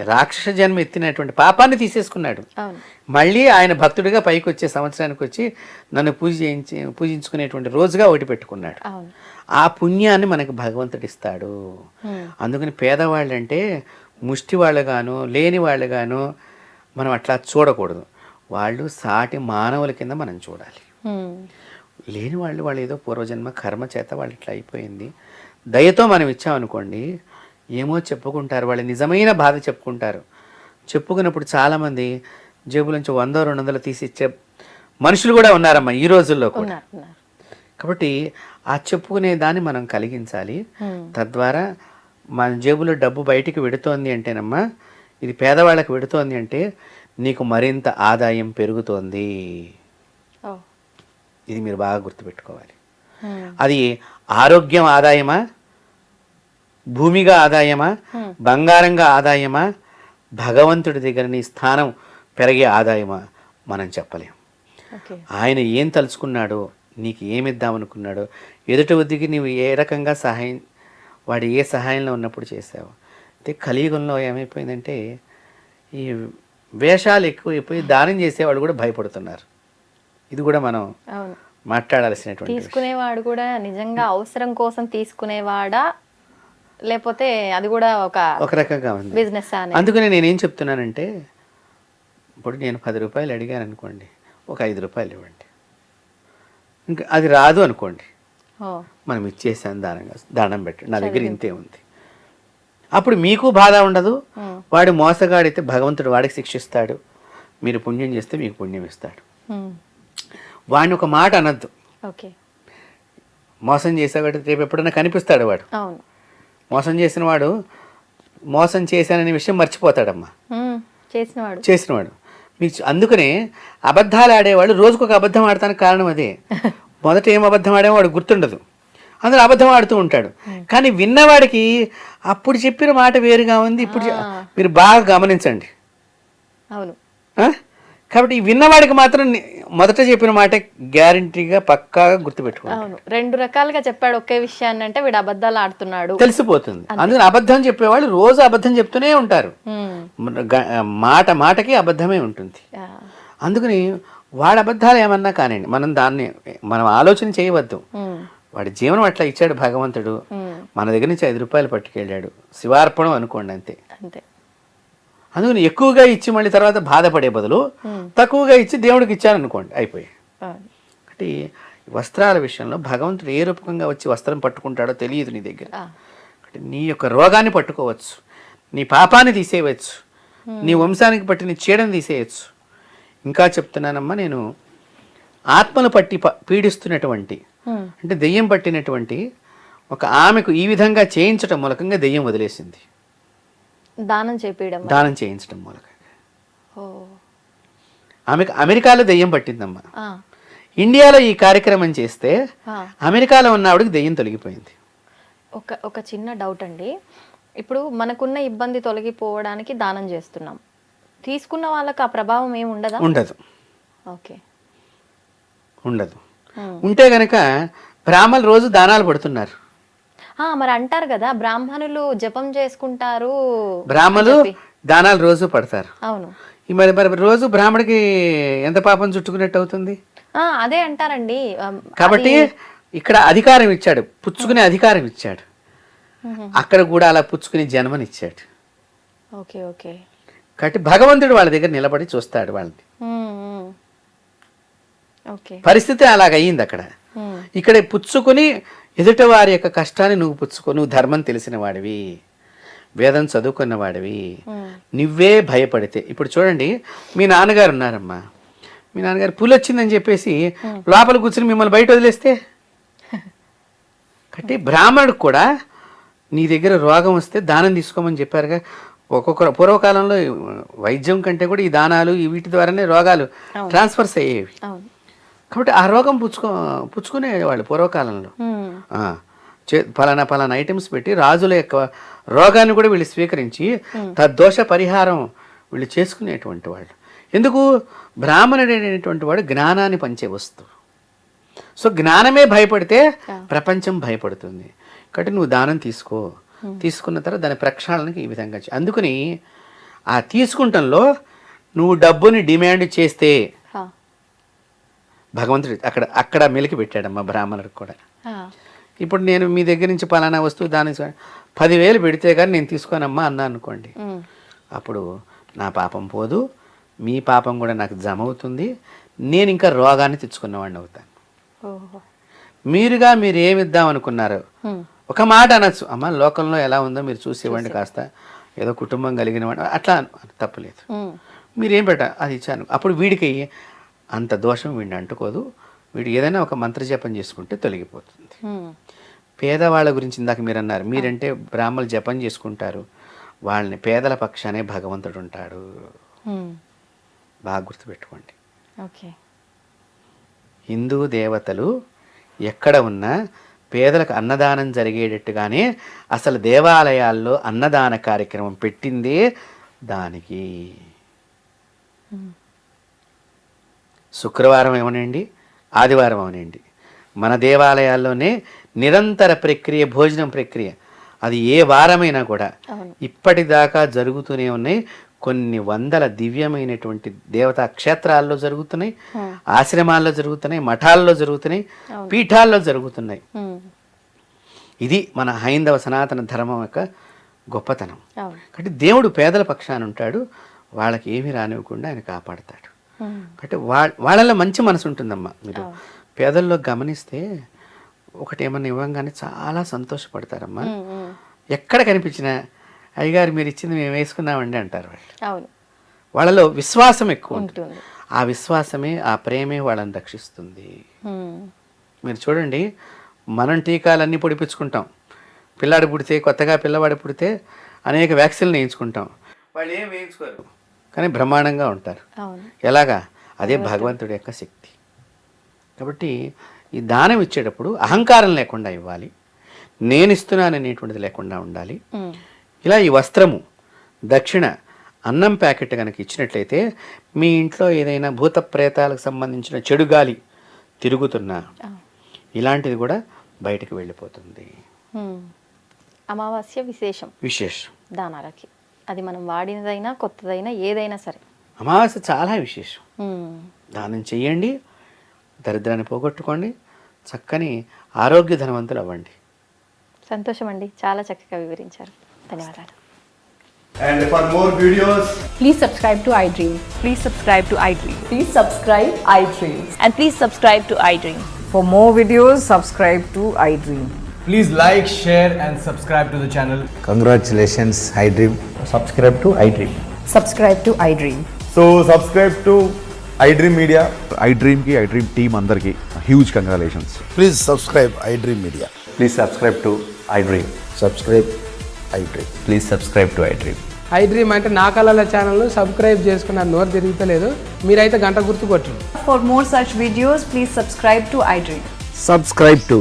రాక్షస జన్మ ఎత్తినటువంటి పాపాన్ని తీసేసుకున్నాడు. మళ్ళీ ఆయన భక్తుడిగా పైకి వచ్చే సంవత్సరానికి వచ్చి నన్ను పూజించుకునేటువంటి రోజుగా ఒకటి పెట్టుకున్నాడు. ఆ పుణ్యాన్ని మనకు భగవంతుడు ఇస్తాడు. అందుకని పేదవాళ్ళు అంటే ముష్టి వాళ్ళుగాను లేని వాళ్ళుగాను మనం అట్లా చూడకూడదు. వాళ్ళు సాటి మానవుల కింద మనం చూడాలి. లేని వాళ్ళు ఏదో పూర్వజన్మ కర్మ చేత వాళ్ళు ఇట్లా అయిపోయింది, దయతో మనం ఇచ్చామనుకోండి ఏమో చెప్పుకుంటారు, వాళ్ళు నిజమైన బాధ చెప్పుకుంటారు. చెప్పుకున్నప్పుడు చాలామంది జేబులోంచి 100-200 తీసి ఇచ్చే మనుషులు కూడా ఉన్నారమ్మా ఈ రోజుల్లో కూడా. కాబట్టి ఆ చెప్పుకునే దాన్ని మనం కలిగించాలి. తద్వారా మన జేబులో డబ్బు బయటికి వెడుతోంది అంటేనమ్మా, ఇది పేదవాళ్ళకి వెడుతోంది అంటే నీకు మరింత ఆదాయం పెరుగుతోంది. ఇది మీరు బాగా గుర్తుపెట్టుకోవాలి. అది ఆరోగ్యం ఆదాయమా, భూమిగా ఆదాయమా, బంగారంగా ఆదాయమా, భగవంతుడి దగ్గర నీ స్థానం పెరిగే ఆదాయమా మనం చెప్పలేం. ఆయన ఏం తలుచుకున్నాడో, నీకు ఏమిద్దామనుకున్నాడో, ఎదుటి వద్దికి నీవు ఏ రకంగా సహాయం, వాడు ఏ సహాయంలో ఉన్నప్పుడు చేసావు. అయితే కలియుగంలో ఏమైపోయిందంటే ఈ వేషాలు ఎక్కువైపోయి దానం చేసేవాళ్ళు కూడా భయపడుతున్నారు. ఇది కూడా మనం మాట్లాడాల్సినటువంటి తీసుకునేవాడు కూడా నిజంగా అవసరం కోసం తీసుకునేవాడా, లేకపోతే అది కూడా ఒక రకంగా ఉంది బిజినెస్. అందుకని నేనేం చెప్తున్నానంటే, ఇప్పుడు నేను 10 రూపాయలు అడిగాను అనుకోండి, ఒక 5 రూపాయలు ఇవ్వండి. ఇంకా అది రాదు అనుకోండి, మనం ఇచ్చేసాను దానం పెట్టి, నా దగ్గర ఇంతే ఉంది. అప్పుడు మీకు బాధ ఉండదు. వాడు మోసగాడైతే భగవంతుడు వాడికి శిక్షిస్తాడు, మీరు పుణ్యం చేస్తే మీకు పుణ్యం ఇస్తాడు. వాడిని ఒక మాట అనద్దు. మోసం చేసేవాడు రేపు ఎప్పుడైనా కనిపిస్తాడు. వాడు మోసం చేసిన వాడు మోసం చేశాననే విషయం మర్చిపోతాడమ్మా చేసినవాడు. మీకు అందుకనే అబద్ధాలు ఆడేవాళ్ళు రోజుకొక అబద్ధం ఆడటానికి కారణం అదే. మొదట ఏం అబద్ధం ఆడేమో వాడు గుర్తుండదు, అందులో అబద్ధం ఆడుతూ ఉంటాడు. కానీ విన్నవాడికి అప్పుడు చెప్పిన మాట వేరుగా ఉంది, ఇప్పుడు మీరు బాగా గమనించండి. కాబట్టి ఈ విన్నవాడికి మాత్రం మొదట చెప్పిన మాట గ్యారంటీగా పక్కాగా గుర్తుపెట్టుకోండి. 2 రకాలుగా చెప్పాడు ఒకే విషయాన్ని అంటే వీడు అబద్ధాలు ఆడుతున్నాడు తెలిసిపోతుంది. అందుకని అబద్ధం చెప్పేవాళ్ళు రోజు అబద్ధం చెప్తూనే ఉంటారు. మాటకి అబద్ధమే ఉంటుంది. అందుకని వాడి అబద్ధాలు ఏమన్నా కానివ్వండి, మనం ఆలోచన చేయవద్దు. వాడి జీవనం అట్లా ఇచ్చాడు భగవంతుడు, మన దగ్గర నుంచి 5 రూపాయలు పట్టుకెళ్ళాడు, శివార్పణం అనుకోండి అంతే. అందుకని ఎక్కువగా ఇచ్చి మళ్ళీ తర్వాత బాధపడే బదులు తక్కువగా ఇచ్చి దేవుడికి ఇచ్చాను అనుకోండి, అయిపోయి. అంటే వస్త్రాల విషయంలో భగవంతుడు ఏ రూపకంగా వచ్చి వస్త్రం పట్టుకుంటాడో తెలియదు నీ దగ్గర. నీ యొక్క రోగాన్ని పట్టుకోవచ్చు, నీ పాపాన్ని తీసేయవచ్చు, నీ వంశానికి పట్టిన చీడని తీసేయచ్చు. ఇంకా చెప్తున్నానమ్మా, నేను ఆత్మను పట్టి పీడిస్తున్నటువంటి, అంటే దెయ్యం పట్టినటువంటి ఒక ఆమెకు ఈ విధంగా చేయించటం మూలకంగా దెయ్యం వదిలేసింది. దానం చేయించడం మూలకంగా ఆమెకు అమెరికాలో దెయ్యం పట్టిందమ్మా. ఇండియాలో ఈ కార్యక్రమం చేస్తే అమెరికాలో ఉన్న ఆవిడకి దెయ్యం తొలగిపోయింది. ఒక చిన్న డౌట్ అండి, ఇప్పుడు మనకున్న ఇబ్బంది తొలగిపోవడానికి దానం చేస్తున్నాం, తీసుకున్న వాళ్ళకి ఆ ప్రభావం ఏమి ఉండదా? ఉండదు. ఓకే, ఉండదు. ఉంటే గనక బ్రాహ్మణులు రోజు దానాలు పడుతున్నారు. మరి అంటారు కదా బ్రాహ్మణులు జపం చేసుకుంటారు, బ్రాహ్మణులు దానాలు రోజు పడతారు. అవును, మరి రోజు బ్రాహ్మడికి ఎంత పాపం చుట్టుకున్నట్టు అవుతుంది? అదే అంటారండి. కాబట్టి ఇక్కడ అధికారం ఇచ్చాడు, పుచ్చుకునే అధికారం ఇచ్చాడు, అక్కడ కూడా అలా పుచ్చుకునే జన్మనిచ్చాడు. కాబట్టి భగవంతుడు వాళ్ళ దగ్గర నిలబడి చూస్తాడు వాళ్ళని. పరిస్థితి అలాగయ్యింది అక్కడ. ఇక్కడ పుచ్చుకొని ఎదుట వారి యొక్క కష్టాన్ని నువ్వు పుచ్చుకో. నువ్వు ధర్మం తెలిసిన వాడివి, వేదం చదువుకున్న వాడివి, నువ్వే భయపడితే. ఇప్పుడు చూడండి, మీ నాన్నగారు ఉన్నారమ్మా, మీ నాన్నగారు పులి వచ్చిందని చెప్పేసి లోపల కూర్చుని మిమ్మల్ని బయట వదిలేస్తే, కాబట్టి బ్రాహ్మణుడికి కూడా నీ దగ్గర రోగం వస్తే దానం తీసుకోమని చెప్పారుగా. పూర్వకాలంలో వైద్యం కంటే కూడా ఈ దానాలు వీటి ద్వారానే రోగాలు ట్రాన్స్ఫర్స్ అయ్యేవి. కాబట్టి ఆ రోగం పుచ్చుకునేవాళ్ళు పూర్వకాలంలో. పలానా ఐటమ్స్ పెట్టి రాజుల యొక్క రోగాన్ని కూడా వీళ్ళు స్వీకరించి తద్దోష పరిహారం వీళ్ళు చేసుకునేటువంటి వాళ్ళు. ఎందుకు? బ్రాహ్మణుడు అనేటువంటి వాడు జ్ఞానాన్ని పంచే వస్తువు. సో జ్ఞానమే భయపడితే ప్రపంచం భయపడుతుంది. కాబట్టి నువ్వు దానం తీసుకున్న తర్వాత దాని ప్రక్షాళనకి ఈ విధంగా అందుకని ఆ తీసుకుంటంలో నువ్వు డబ్బుని డిమాండ్ చేస్తే భగవంతుడు అక్కడ మెలికి పెట్టాడమ్మా బ్రాహ్మణుడికి కూడా. ఇప్పుడు నేను మీ దగ్గర నుంచి పలానా వస్తువు దాని 10,000 పెడితే కానీ నేను తీసుకోనమ్మా అన్నా అనుకోండి, అప్పుడు నా పాపం పోదు, మీ పాపం కూడా నాకు జమ అవుతుంది, నేను ఇంకా రోగాన్ని తెచ్చుకున్నవాడిని అవుతాను. మీరు ఏమిద్దాం అనుకున్నారు ఒక మాట అనొచ్చు, అమ్మ లోకంలో ఎలా ఉందో మీరు చూసేవాడిని, కాస్త ఏదో కుటుంబం కలిగిన వాడు అట్లా తప్పలేదు. మీరేం అది ఇచ్చాను. అప్పుడు వీడికి అంత దోషం వీడిని అంటుకోదు, వీడు ఏదైనా ఒక మంత్రజపం చేసుకుంటే తొలగిపోతుంది. పేదవాళ్ళ గురించి ఇందాక మీరు అన్నారు, మీరంటే బ్రాహ్మణులు జపం చేసుకుంటారు, వాళ్ళని పేదల పక్షానే భగవంతుడు ఉంటాడు. బాగా గుర్తుపెట్టుకోండి. హిందూ దేవతలు ఎక్కడ ఉన్నా పేదలకు అన్నదానం జరిగేటట్టుగానే అసలు దేవాలయాల్లో అన్నదాన కార్యక్రమం పెట్టిందే దానికి. శుక్రవారం ఏమనండి, ఆదివారం అవనండి, మన దేవాలయాల్లోనే నిరంతర ప్రక్రియ, భోజనం ప్రక్రియ. అది ఏ వారమైనా కూడా ఇప్పటిదాకా జరుగుతూనే ఉన్నాయి. కొన్ని వందల దివ్యమైనటువంటి దేవతా క్షేత్రాల్లో జరుగుతున్నాయి, ఆశ్రమాల్లో జరుగుతున్నాయి, మఠాల్లో జరుగుతున్నాయి, పీఠాల్లో జరుగుతున్నాయి. ఇది మన హైందవ సనాతన ధర్మం యొక్క గొప్పతనం. కాబట్టి దేవుడు పేదల పక్షాన ఉంటాడు, వాళ్ళకి ఏమీ రానివ్వకుండా ఆయన కాపాడతాడు. కాబట్టి వాళ్ళలో మంచి మనసు ఉంటుందమ్మా. మీరు పేదల్లో గమనిస్తే ఒకటి ఏమన్నా ఇవ్వగానే చాలా సంతోషపడతారమ్మా. ఎక్కడ కనిపించినా అయ్యగారు మీరు ఇచ్చింది మేము వేసుకున్నామండి అంటారు వాళ్ళు. వాళ్ళలో విశ్వాసం ఎక్కువ ఉంటుంది. ఆ విశ్వాసమే, ఆ ప్రేమే వాళ్ళని రక్షిస్తుంది. మీరు చూడండి, మనం టీకాలన్నీ పొడిపించుకుంటాం. పిల్లాడు పుడితే, కొత్తగా పిల్లవాడు పుడితే అనేక వ్యాక్సిన్లు వేయించుకుంటాం. వాళ్ళు ఏం వేయించుకోరు, కానీ బ్రహ్మాండంగా ఉంటారు. ఎలాగా? అదే భగవంతుడి యొక్క శక్తి. కాబట్టి ఈ దానం ఇచ్చేటప్పుడు అహంకారం లేకుండా ఇవ్వాలి, నేను ఇస్తున్నాను అనేటువంటిది లేకుండా ఉండాలి. ఇలా ఈ వస్త్రము, దక్షిణ, అన్నం ప్యాకెట్ కనుక ఇచ్చినట్లయితే మీ ఇంట్లో ఏదైనా భూత ప్రేతాలకు సంబంధించిన చెడు గాలి తిరుగుతున్నా ఇలాంటిది కూడా బయటకు వెళ్ళిపోతుంది. అమావాస్య విశేషం దానాలకి. అది మనం వాడినదైనా కొత్తదైనా ఏదైనా సరే అమావాస్య చాలా విశేషం. దానం చెయ్యండి, దరిద్రాన్ని పోగొట్టుకోండి, చక్కని ఆరోగ్య ధనవంతులు అవ్వండి. సంతోషం అండి, చాలా చక్కగా వివరించారు. ధన్యవాదాలు. And for more videos, Please subscribe to iDream. Please subscribe to iDream. Please subscribe iDream. And please subscribe to iDream. For more videos, subscribe to iDream. please like, share and subscribe to the channel. Congratulations, iDream. Subscribe to iDream. Subscribe to iDream. So subscribe to iDream Media. iDream team అందరికి huge congratulations. Please subscribe iDream Media. Please subscribe to iDream. Subscribe iDream. Please subscribe to iDream. iDream అంటే నా కళల ఛానల్ను subscribe చేసుకున్న నోరు తిరుగుతలేదు, మీరైతే గంట గుర్తు కొట్టండి. For more such videos, please subscribe to iDream. Subscribe to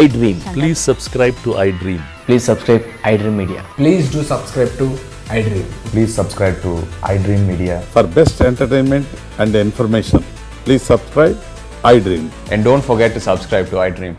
iDream. Please subscribe to iDream. Please subscribe iDream Media. Please do subscribe to iDream. Please subscribe to iDream Media. For best entertainment and information, please subscribe iDream. And don't forget to subscribe to iDream.